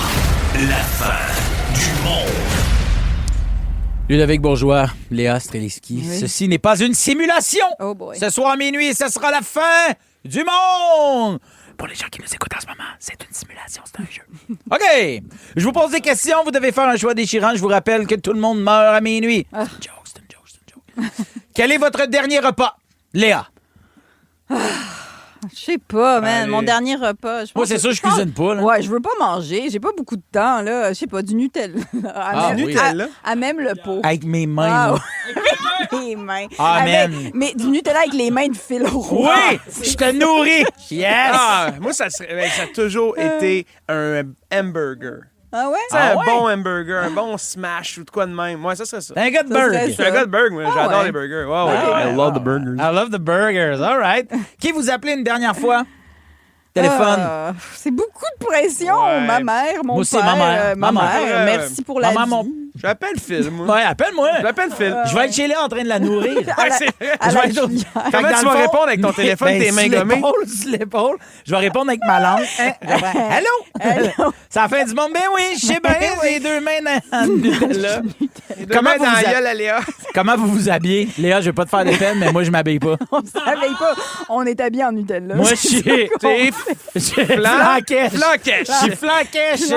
Speaker 6: La fin du monde.
Speaker 5: Ludovic Bourgeois, Léa Streliski.
Speaker 7: Oui.
Speaker 5: Ceci n'est pas une simulation.
Speaker 7: Oh boy.
Speaker 5: Ce soir à minuit, ce sera la fin du monde. Pour les gens qui nous écoutent en ce moment, c'est une simulation, c'est un jeu. OK. Je vous pose des questions. Vous devez faire un choix déchirant. Je vous rappelle que tout le monde meurt à minuit. C'est une joke, c'est une joke. Quel est votre dernier repas? Léa.
Speaker 7: Je sais pas, man.
Speaker 5: Allez.
Speaker 7: Mon dernier repas.
Speaker 5: Moi, c'est sûr, je cuisine pas, là.
Speaker 7: Ouais, je veux pas manger. J'ai pas beaucoup de temps, là. Je sais pas, du Nutella.
Speaker 5: Ah, oui.
Speaker 7: À même le pot.
Speaker 5: Avec mes mains,
Speaker 7: Ah,
Speaker 5: moi.
Speaker 7: ouais. Les mains.
Speaker 5: Ah,
Speaker 7: Avec-
Speaker 5: man.
Speaker 7: Mais du Nutella avec les mains de Phil Roy.
Speaker 5: Oui, je te nourris. Yes.
Speaker 8: Ah, moi, ça a toujours été un hamburger.
Speaker 7: Ah ouais?
Speaker 8: Tu sais, un bon hamburger, un bon smash ou de quoi de même. Moi, ça serait ça.
Speaker 5: T'es un gars de
Speaker 7: Ça serait
Speaker 5: burger.
Speaker 8: Je suis un gars de burger, moi.
Speaker 7: Ah
Speaker 8: J'adore
Speaker 7: ouais.
Speaker 8: les burgers. Wow, I love the burgers.
Speaker 5: I love the burgers. All right. Qui vous appelez une dernière fois? Téléphone.
Speaker 7: C'est beaucoup de pression.
Speaker 8: Ouais.
Speaker 7: Ma mère, mon
Speaker 5: Moi aussi,
Speaker 7: père.
Speaker 5: ma mère.
Speaker 7: Ma
Speaker 5: Ma
Speaker 7: mère.
Speaker 5: mère.
Speaker 7: Merci pour la
Speaker 5: Maman,
Speaker 7: vie.
Speaker 8: J'appelle Phil, moi.
Speaker 5: Ouais, appelle-moi.
Speaker 8: J'appelle Phil.
Speaker 5: Je vais être chez là en train de la nourrir.
Speaker 8: Ouais, c'est vrai.
Speaker 5: Je vais être-
Speaker 8: Comment
Speaker 5: Fait que
Speaker 8: tu
Speaker 5: dans
Speaker 8: vas
Speaker 5: le fond,
Speaker 8: répondre avec ton téléphone,
Speaker 5: ben,
Speaker 8: tes mains
Speaker 5: sur
Speaker 8: gommées?
Speaker 5: l'épaule, sur l'épaule. Je vais répondre avec ma langue. Allô? Ça fait du monde. Ben oui, je sais bien. Les deux mains dans le Nutella.
Speaker 8: Comment dans la
Speaker 5: vous
Speaker 8: gueule à Léa?
Speaker 5: Comment vous vous habillez? Léa, je vais pas te faire de peine, mais moi, je m'habille pas.
Speaker 7: On s'habille pas. On est habillés en Nutella.
Speaker 5: Moi, je suis flanquèche.
Speaker 8: Flanquèche.
Speaker 5: Je suis flanquèche.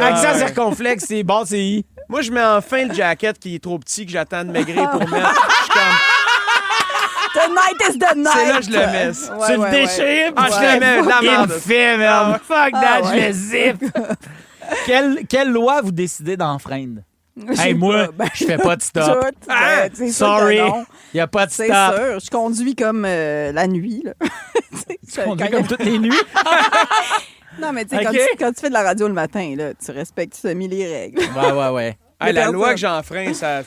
Speaker 5: Accent circonflexe, c'est bon, c'est I.
Speaker 8: Moi, je mets enfin le jacket qui est trop petit que j'attends de maigrir pour mettre. Je suis comme...
Speaker 7: The night is the night.
Speaker 8: C'est là que je le mets.
Speaker 7: Ouais,
Speaker 5: Tu le
Speaker 7: ouais,
Speaker 5: déchires?
Speaker 8: Ah, je le mets. La
Speaker 5: Il
Speaker 8: merde.
Speaker 5: me fait, merde. Fuck that,
Speaker 7: ouais.
Speaker 5: je le zip. Quelle loi vous décidez d'enfreindre?
Speaker 7: Je
Speaker 5: Hey,
Speaker 7: sais
Speaker 5: moi,
Speaker 7: pas. Ben,
Speaker 5: je fais pas de stop.
Speaker 7: Tout. Ben, c'est sûr
Speaker 5: Sorry.
Speaker 7: que non.
Speaker 5: Il n'y a pas de
Speaker 7: C'est
Speaker 5: stop.
Speaker 7: sûr. Je conduis comme la nuit. Là.
Speaker 5: Tu conduis comme toutes les nuits.
Speaker 7: Non, mais tu sais,
Speaker 5: Ok.
Speaker 7: quand tu fais de la radio le matin, là, tu respectes semi les règles.
Speaker 5: Ouais.
Speaker 8: Hey, la
Speaker 7: personne.
Speaker 8: loi que j'enfreins, ça...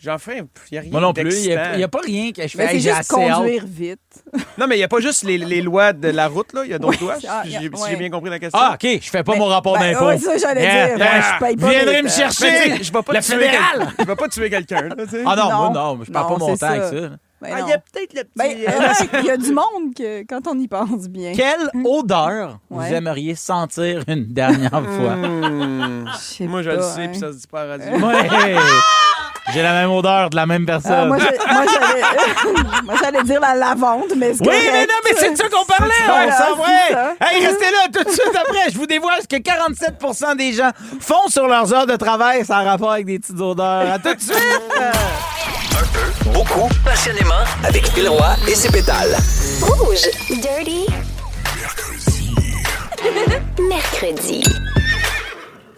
Speaker 8: J'enfreins, il n'y a rien
Speaker 5: Moi non plus. Il
Speaker 8: d'excitant.
Speaker 5: n'y a pas rien que je fais.
Speaker 7: Mais
Speaker 5: Hey,
Speaker 7: c'est
Speaker 5: j'ai
Speaker 7: juste
Speaker 5: assez hâte.
Speaker 7: conduire vite.
Speaker 8: Non, mais il n'y a pas juste les lois de la route, là. Il y a d'autres lois,
Speaker 7: Ah,
Speaker 8: si
Speaker 7: y a-
Speaker 8: j'ai
Speaker 7: ouais.
Speaker 8: bien compris la question.
Speaker 5: Ah, OK. Je fais pas mon rapport d'impôt.
Speaker 7: Ouais, ça, j'allais dire. Ouais, je paye
Speaker 5: Vous
Speaker 7: pas
Speaker 5: viendrez
Speaker 7: les
Speaker 5: me
Speaker 7: taxes.
Speaker 8: Mais tu
Speaker 5: chercher.
Speaker 8: sais, je vais pas
Speaker 5: Le
Speaker 8: tuer
Speaker 5: fédéral.
Speaker 8: quelqu'un. Je vais pas tuer quelqu'un, là, tu sais.
Speaker 5: Ah non,
Speaker 7: Non.
Speaker 5: moi, non. Je parle
Speaker 7: Non,
Speaker 5: pas mon
Speaker 7: c'est
Speaker 5: temps avec
Speaker 7: ça.
Speaker 5: ça.
Speaker 7: Ben
Speaker 8: Ah,
Speaker 7: non.
Speaker 8: il y a peut-être le
Speaker 7: Ben,
Speaker 8: petit...
Speaker 7: il y a du monde que, quand on y pense bien.
Speaker 5: Quelle odeur
Speaker 7: Ouais.
Speaker 5: vous aimeriez sentir une dernière fois?
Speaker 8: Moi, je le
Speaker 7: pas,
Speaker 8: sais,
Speaker 7: hein.
Speaker 8: puis ça se dit pas à la radio.
Speaker 5: Ouais. J'ai la même odeur de la même personne.
Speaker 7: Ah, moi, j'allais dire la lavande, mais c'est
Speaker 5: Oui,
Speaker 7: correct.
Speaker 5: mais non, mais c'est de ça qu'on parlait.
Speaker 7: Voilà,
Speaker 5: On s'en
Speaker 7: c'est
Speaker 5: va.
Speaker 7: ça.
Speaker 5: Hey, restez là tout de suite après. Je vous dévoile ce que 47 des gens font sur leurs heures de travail sans rapport avec des petites odeurs. À tout de suite.
Speaker 6: Beaucoup, passionnément, avec Phil Roy et ses pétales.
Speaker 12: Rouge. Dirty. Mercredi.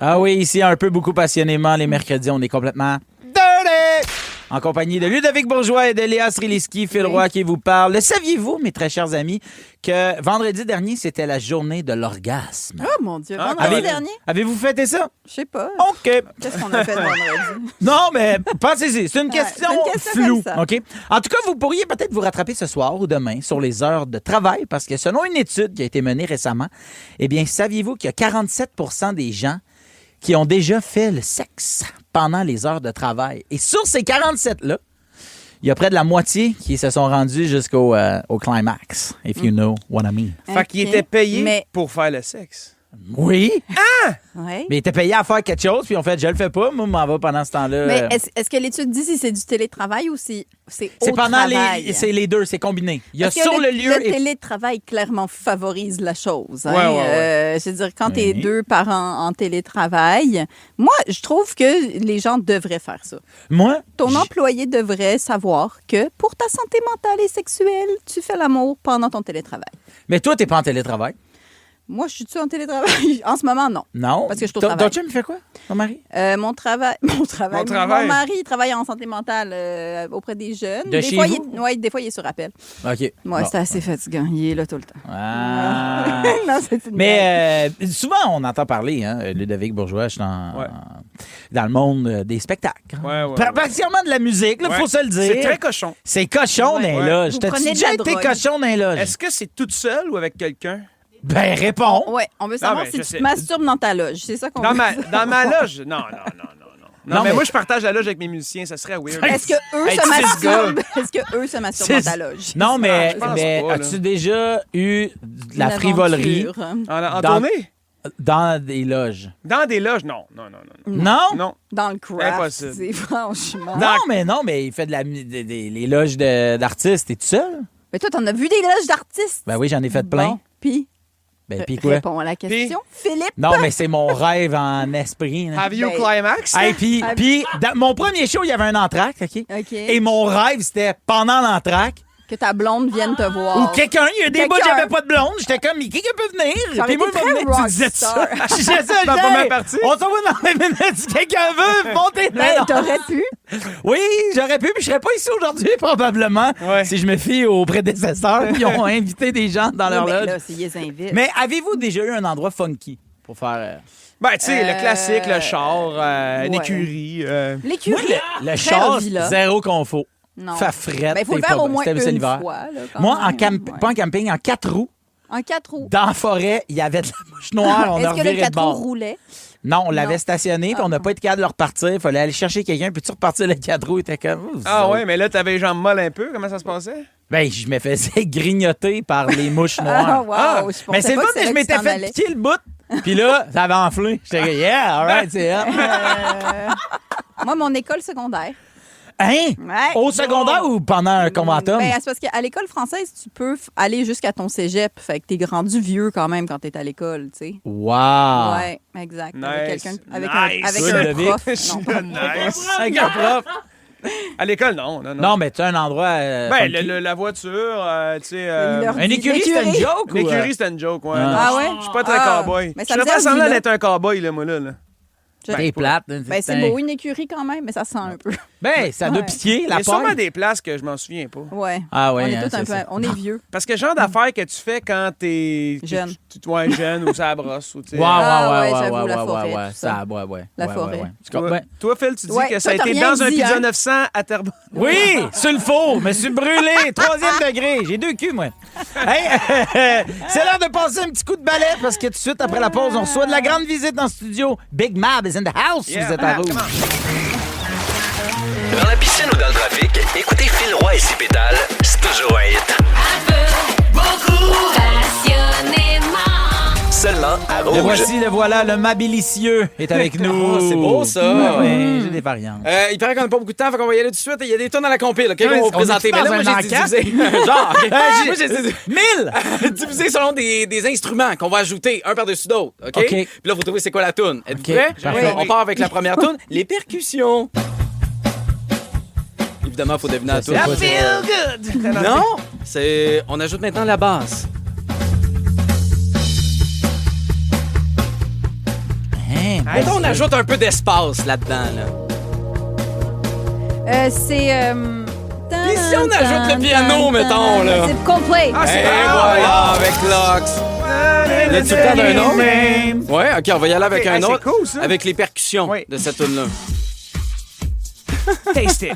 Speaker 5: Ah oui, ici, un peu beaucoup passionnément, les mercredis, on est complètement dirty! En compagnie de Ludovic Bourgeois et de Léa Streliski, Phil Roy qui vous parle. Le saviez-vous, mes très chers amis, que vendredi dernier, c'était la journée de l'orgasme?
Speaker 7: Oh mon Dieu, vendredi dernier?
Speaker 5: Avez-vous fêté ça?
Speaker 7: Je sais pas.
Speaker 5: OK.
Speaker 7: Qu'est-ce qu'on a fait vendredi?
Speaker 5: Non, mais pensez-y, c'est une question
Speaker 7: c'est une question
Speaker 5: floue.
Speaker 7: comme ça.
Speaker 5: OK? En tout cas, vous pourriez peut-être vous rattraper ce soir ou demain sur les heures de travail parce que selon une étude qui a été menée récemment, eh bien, saviez-vous qu'il y a 47 des gens qui ont déjà fait le sexe pendant les heures de travail. Et sur ces 47-là, il y a près de la moitié qui se sont rendus jusqu'au au climax, if you know what I mean.
Speaker 8: Fait qu'ils étaient payés
Speaker 7: Mais-
Speaker 8: pour faire le sexe.
Speaker 5: Oui,
Speaker 7: Ouais.
Speaker 5: mais ils étaient payés à faire quelque chose, puis ils ont fait « je le fais pas, moi, je m'en vais pendant ce temps-là.
Speaker 7: Mais est-ce que l'étude dit si c'est du télétravail ou si c'est
Speaker 5: C'est
Speaker 7: au
Speaker 5: pendant
Speaker 7: travail?
Speaker 5: c'est les deux, c'est combiné. Il y a
Speaker 7: Parce que
Speaker 5: sur le lieu...
Speaker 7: Le télétravail clairement favorise la chose. Hein?
Speaker 8: Ouais, ouais.
Speaker 7: C'est-à-dire, quand t'es deux parents en télétravail, moi, je trouve que les gens devraient faire ça.
Speaker 5: Moi,
Speaker 7: Ton employé devrait savoir que pour ta santé mentale et sexuelle, tu fais l'amour pendant ton télétravail.
Speaker 5: mais toi, t'es pas en télétravail.
Speaker 7: Moi, je suis-tu en télétravail? En ce moment, non.
Speaker 5: Non.
Speaker 7: Parce que je suis au travail.
Speaker 5: Ton chum fait quoi, ton mari?
Speaker 7: Mon travail. Mon
Speaker 8: travail.
Speaker 7: mari, il travaille en santé mentale auprès des jeunes.
Speaker 5: De
Speaker 7: des
Speaker 5: chez
Speaker 7: fois,
Speaker 5: vous?
Speaker 7: des fois, il est sur appel.
Speaker 5: OK.
Speaker 7: Ouais,
Speaker 5: Bon.
Speaker 7: c'est assez fatigant. Il est là tout le temps.
Speaker 5: Ah.
Speaker 7: Non, c'est une blague.
Speaker 5: Mais souvent, on entend parler, hein, Ludovic Bourgeois, je suis dans le monde des spectacles.
Speaker 8: Ouais, ouais,
Speaker 5: Particulièrement de la musique, il
Speaker 8: Ouais.
Speaker 5: faut se le dire.
Speaker 8: C'est très cochon.
Speaker 5: C'est cochon
Speaker 7: Ouais.
Speaker 5: dans les loges.
Speaker 7: Vous
Speaker 5: T'as-tu
Speaker 7: prenez de
Speaker 5: déjà
Speaker 7: la
Speaker 5: été
Speaker 7: drogue.
Speaker 5: cochon dans les loges?
Speaker 8: Est-ce que c'est toute seule ou avec quelqu'un?
Speaker 5: Ben, réponds.
Speaker 7: Ouais, on veut savoir
Speaker 8: mais
Speaker 7: si
Speaker 8: je
Speaker 7: tu
Speaker 8: sais.
Speaker 7: te masturbes dans ta loge. C'est ça qu'on
Speaker 8: Dans
Speaker 7: veut.
Speaker 8: ma loge? Non. Non,
Speaker 5: Non,
Speaker 8: mais
Speaker 5: mais-
Speaker 8: moi, je partage la loge avec mes musiciens. Ça serait weird.
Speaker 7: Est-ce que eux
Speaker 8: Hey,
Speaker 7: se
Speaker 8: 6
Speaker 7: masturbent?
Speaker 8: gars.
Speaker 7: Est-ce que eux se masturbent dans ta loge?
Speaker 5: Non, mais,
Speaker 8: je pense
Speaker 5: mais
Speaker 8: pas, là.
Speaker 5: as-tu déjà eu de la
Speaker 7: Une
Speaker 5: frivolerie
Speaker 7: aventure.
Speaker 8: En
Speaker 5: Dans-
Speaker 8: tournée?
Speaker 5: dans des loges?
Speaker 8: Dans des loges? Non.
Speaker 5: Non?
Speaker 8: Non.
Speaker 7: Dans le craft,
Speaker 8: Impossible.
Speaker 7: c'est franchement...
Speaker 5: Non, mais il fait les loges d'artistes. T'es tout seul?
Speaker 7: Mais toi, t'en as vu des loges d'artistes?
Speaker 5: Ben oui, j'en ai fait plein.
Speaker 7: Bon, puis,
Speaker 5: Ben, puis quoi?
Speaker 7: réponds à la question. Philippe?
Speaker 5: Non, mais c'est mon rêve en esprit. là.
Speaker 8: Have you
Speaker 7: Ben,
Speaker 8: climax?
Speaker 5: Hey, puis dans mon premier show, il y avait un entracte, OK?
Speaker 7: OK.
Speaker 5: Et mon rêve, c'était pendant l'entracte,
Speaker 7: Que ta blonde vienne te voir.
Speaker 5: ou quelqu'un, il y a des bouts,
Speaker 7: Quelqu'un.
Speaker 5: j'avais pas de blonde, j'étais comme, mais quelqu'un peut venir?
Speaker 7: Ça aurait
Speaker 5: Puis moi,
Speaker 7: été
Speaker 5: il va
Speaker 7: très
Speaker 5: venir, tu
Speaker 7: rock
Speaker 5: disais
Speaker 7: star.
Speaker 5: ça. Je disais ça,
Speaker 8: Dans la
Speaker 5: je
Speaker 8: première
Speaker 5: disais,
Speaker 8: partie?
Speaker 5: on s'en va dans les minutes, si quelqu'un veut, montez
Speaker 7: Ben, t'aurais pu.
Speaker 5: Oui, j'aurais pu, puis je serais pas ici aujourd'hui, probablement,
Speaker 8: Ouais.
Speaker 5: si je me fie aux prédécesseurs qui ont invité des gens dans leur
Speaker 7: Oui, mais
Speaker 5: loge.
Speaker 7: là, c'est ils invitent.
Speaker 5: Mais avez-vous déjà eu un endroit funky pour faire...
Speaker 8: Ben, tu sais, le classique, le char, une
Speaker 7: ouais.
Speaker 8: écurie.
Speaker 7: L'écurie,
Speaker 5: le
Speaker 7: très
Speaker 5: char,
Speaker 7: Villa.
Speaker 5: zéro confort.
Speaker 7: Non.
Speaker 5: Fait frette.
Speaker 7: Ben, il faut le
Speaker 5: t'es
Speaker 7: faire
Speaker 5: pas
Speaker 7: au
Speaker 5: bon.
Speaker 7: moins
Speaker 5: C'était
Speaker 7: une
Speaker 5: l'hiver.
Speaker 7: fois. Là, quand
Speaker 5: Moi,
Speaker 7: même.
Speaker 5: pas en camping, en 4 roues,
Speaker 7: En 4 roues.
Speaker 5: dans la forêt, il y avait de la mouche noire, on a
Speaker 7: Est-ce que le
Speaker 5: reviré de
Speaker 7: 4 roues
Speaker 5: bord.
Speaker 7: roulait?
Speaker 5: Non, on l'avait stationné, puis on n'a pas été capable de le repartir. Il fallait aller chercher quelqu'un, puis tu repartir le 4 roues. Il était comme...
Speaker 8: Ouais, mais là, t'avais les jambes molles un peu. Comment ça se passait?
Speaker 5: Ben, je me faisais grignoter par les mouches noires. Mais c'est le fait que je m'étais fait piquer le bout, puis là, ça avait enflé. J'étais comme, yeah, all right, c'est hot.
Speaker 7: Moi, mon école secondaire.
Speaker 5: Hein?
Speaker 7: Ouais.
Speaker 5: Au secondaire ou pendant un conventum?
Speaker 7: Ben, c'est parce qu'à l'école française, tu peux aller jusqu'à ton cégep. Fait que t'es rendu vieux quand même quand t'es à l'école, tu sais.
Speaker 5: Wow!
Speaker 7: Ouais, exact.
Speaker 8: Nice.
Speaker 7: Avec quelqu'un, avec
Speaker 5: Nice.
Speaker 7: un prof.
Speaker 8: Nice.
Speaker 5: Avec un prof.
Speaker 8: À l'école, non.
Speaker 5: Non, mais tu as un endroit.
Speaker 8: Ben, la voiture, tu sais.
Speaker 5: Une écurie, c'était une joke?
Speaker 8: Une écurie, c'était une joke, ouais.
Speaker 7: Ah ouais?
Speaker 8: Je suis pas très cowboy.
Speaker 7: Mais
Speaker 8: Je
Speaker 7: ça
Speaker 8: suis
Speaker 7: me
Speaker 8: pas
Speaker 7: dit
Speaker 8: semblant
Speaker 7: là.
Speaker 8: d'être un cowboy, là, moi, là.
Speaker 5: T'es plate.
Speaker 7: Ben, c'est beau, une écurie quand même, mais ça sent un peu.
Speaker 5: Ben, ça doit piquer, la
Speaker 8: Il y a sûrement
Speaker 5: paille.
Speaker 8: des places que je m'en souviens pas.
Speaker 7: Ouais.
Speaker 5: Ah ouais,
Speaker 7: On est
Speaker 5: hein,
Speaker 7: tous un
Speaker 5: c'est
Speaker 7: peu.
Speaker 5: ça.
Speaker 7: On est vieux.
Speaker 8: Parce que le genre d'affaires que tu fais quand t'es...
Speaker 7: Jeune.
Speaker 8: Ouais, jeune ou ça la brosse. Ou, tu sais.
Speaker 5: Ouais,
Speaker 7: j'avoue, la forêt, tout
Speaker 5: ça,
Speaker 7: ça.
Speaker 5: ouais.
Speaker 7: La forêt.
Speaker 8: Toi, Phil, tu dis
Speaker 7: Ouais,
Speaker 8: que ça a
Speaker 7: toi, t'as
Speaker 8: été
Speaker 7: rien
Speaker 8: dans un
Speaker 7: dit,
Speaker 8: pizza
Speaker 7: hein?
Speaker 8: 900 à Terrebonne.
Speaker 5: Oui, sur le faux, mais je suis brûlé, 3e degré. J'ai 2 culs, moi. Hey, c'est l'heure de passer un petit coup de balai parce que tout de suite après la pause, on reçoit de la grande visite dans le studio. Big Mab is in the house. Vous êtes à Rouge.
Speaker 6: Dans la piscine ou dans le trafic, écoutez Phil Roy et ses pétales, c'est toujours un hit.
Speaker 12: Beaucoup passionnément.
Speaker 6: Seulement à
Speaker 5: Le
Speaker 6: Rouge.
Speaker 5: voici, le voilà, le Mabilicieux est avec nous.
Speaker 4: Oh, c'est beau, ça.
Speaker 5: Oui, j'ai des variantes.
Speaker 4: Il paraît qu'on n'a pas beaucoup de temps, fait qu'on va y aller tout de suite. Il y a des tonnes à la compile, OK?
Speaker 5: Ouais,
Speaker 4: On va
Speaker 5: on
Speaker 4: vous présenter.
Speaker 5: est
Speaker 4: Mais là,
Speaker 5: dans
Speaker 4: moi,
Speaker 5: un
Speaker 4: j'ai divisé. Genre, OK? Moi, j'ai divisé.
Speaker 5: 1000!
Speaker 4: Divisé selon des instruments qu'on va ajouter un par-dessus d'autres, OK?
Speaker 5: OK.
Speaker 4: Puis là, vous trouvez c'est quoi la toune. Êtes-vous
Speaker 5: OK,
Speaker 4: prêts?
Speaker 5: parfait.
Speaker 4: On part avec la première toune, les percussions. Évidemment, il faut deviner la toune.
Speaker 5: I
Speaker 8: feel good!
Speaker 4: Non, c'est... On ajoute maintenant la basse. Mettons, on ajoute un peu d'espace là-dedans, là.
Speaker 7: C'est.
Speaker 4: Puis si on ajoute le piano, mettons, là.
Speaker 7: C'est Coldplay.
Speaker 4: Et voilà, avec Lux. Là, tu le temps d'un autre? Ouais, OK, on va y aller avec un autre.
Speaker 8: C'est cool, ça.
Speaker 4: Avec les percussions de cette tune-là.
Speaker 8: Taste it.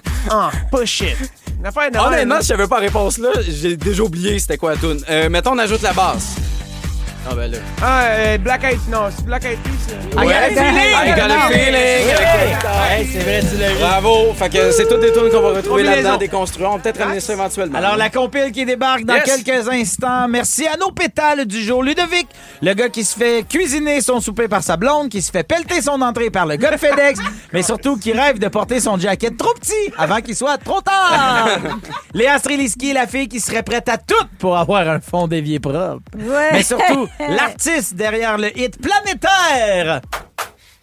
Speaker 8: Push it. Une affaire de
Speaker 4: Honnêtement,
Speaker 8: même,
Speaker 4: si j'avais pas la réponse là, j'ai déjà oublié c'était quoi la tune. Mettons, on ajoute la basse. Ah ben là.
Speaker 8: Black Eyed... Non, c'est Black Eyed Peas.
Speaker 5: I got a feeling!
Speaker 4: I got a feeling!
Speaker 5: Hey, c'est vrai, tu l'as vu.
Speaker 4: Bravo! Fait que c'est toutes des tunes qu'on va retrouver
Speaker 8: Combinaison.
Speaker 4: là-dedans, déconstruire. On va peut-être ramener ça éventuellement.
Speaker 5: Alors, la compile qui débarque dans
Speaker 4: Yes.
Speaker 5: quelques instants. Merci à nos pétales du jour. Ludovic, le gars qui se fait cuisiner son souper par sa blonde, qui se fait pelleter son entrée par le gars de FedEx, mais surtout qui rêve de porter son jacket trop petit avant qu'il soit trop tard. Léa Streliski, la fille qui serait prête à tout pour avoir un fond d'évier propre.
Speaker 7: Ouais.
Speaker 5: Mais surtout, l'artiste derrière le hit planétaire.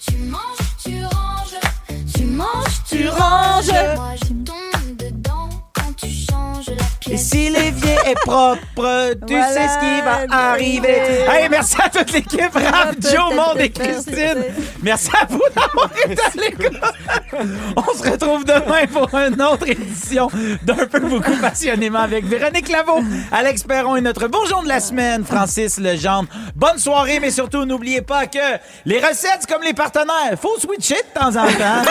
Speaker 12: Tu manges, tu ranges. Tu manges,
Speaker 5: Tu ranges.
Speaker 12: Moi, je tombe dedans quand tu changes la
Speaker 5: Et
Speaker 12: pièce.
Speaker 5: si l'évier est propre, tu
Speaker 7: Voilà,
Speaker 5: sais ce qui va arriver. Hey, merci à toute l'équipe, Raph, Joe, Monde et Christine. Merci à vous d'avoir été à l'écoute. On se retrouve demain pour une autre édition d'Un peu beaucoup passionnément avec Véronique Laveau, Alex Perron et notre bourgeon de la semaine, Francis Legendre. Bonne soirée, mais surtout, n'oubliez pas que les recettes, c'est comme les partenaires. Faut switcher de temps en temps.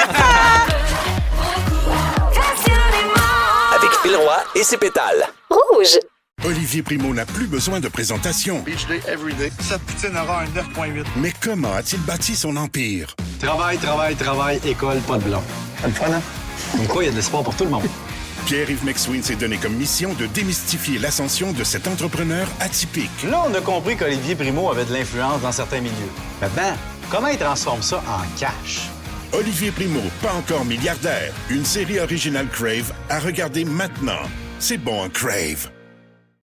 Speaker 6: Avec Phil Roy et ses pétales.
Speaker 1: Rouge. Olivier Primo n'a plus besoin de présentation.
Speaker 21: Beach day everyday. Sa poutine aura un 9.8.
Speaker 1: Mais comment a-t-il bâti son empire?
Speaker 15: Travail, école, pas de blanc. C'est le fun, hein? Comme quoi, il y a de l'espoir pour tout le monde.
Speaker 1: Pierre-Yves McSween s'est donné comme mission de démystifier l'ascension de cet entrepreneur atypique.
Speaker 15: Là, on a compris qu'Olivier Primo avait de l'influence dans certains milieux. Maintenant, comment il transforme ça en cash?
Speaker 1: Olivier Primo, pas encore milliardaire. Une série originale Crave à regarder maintenant. C'est bon, un Crave.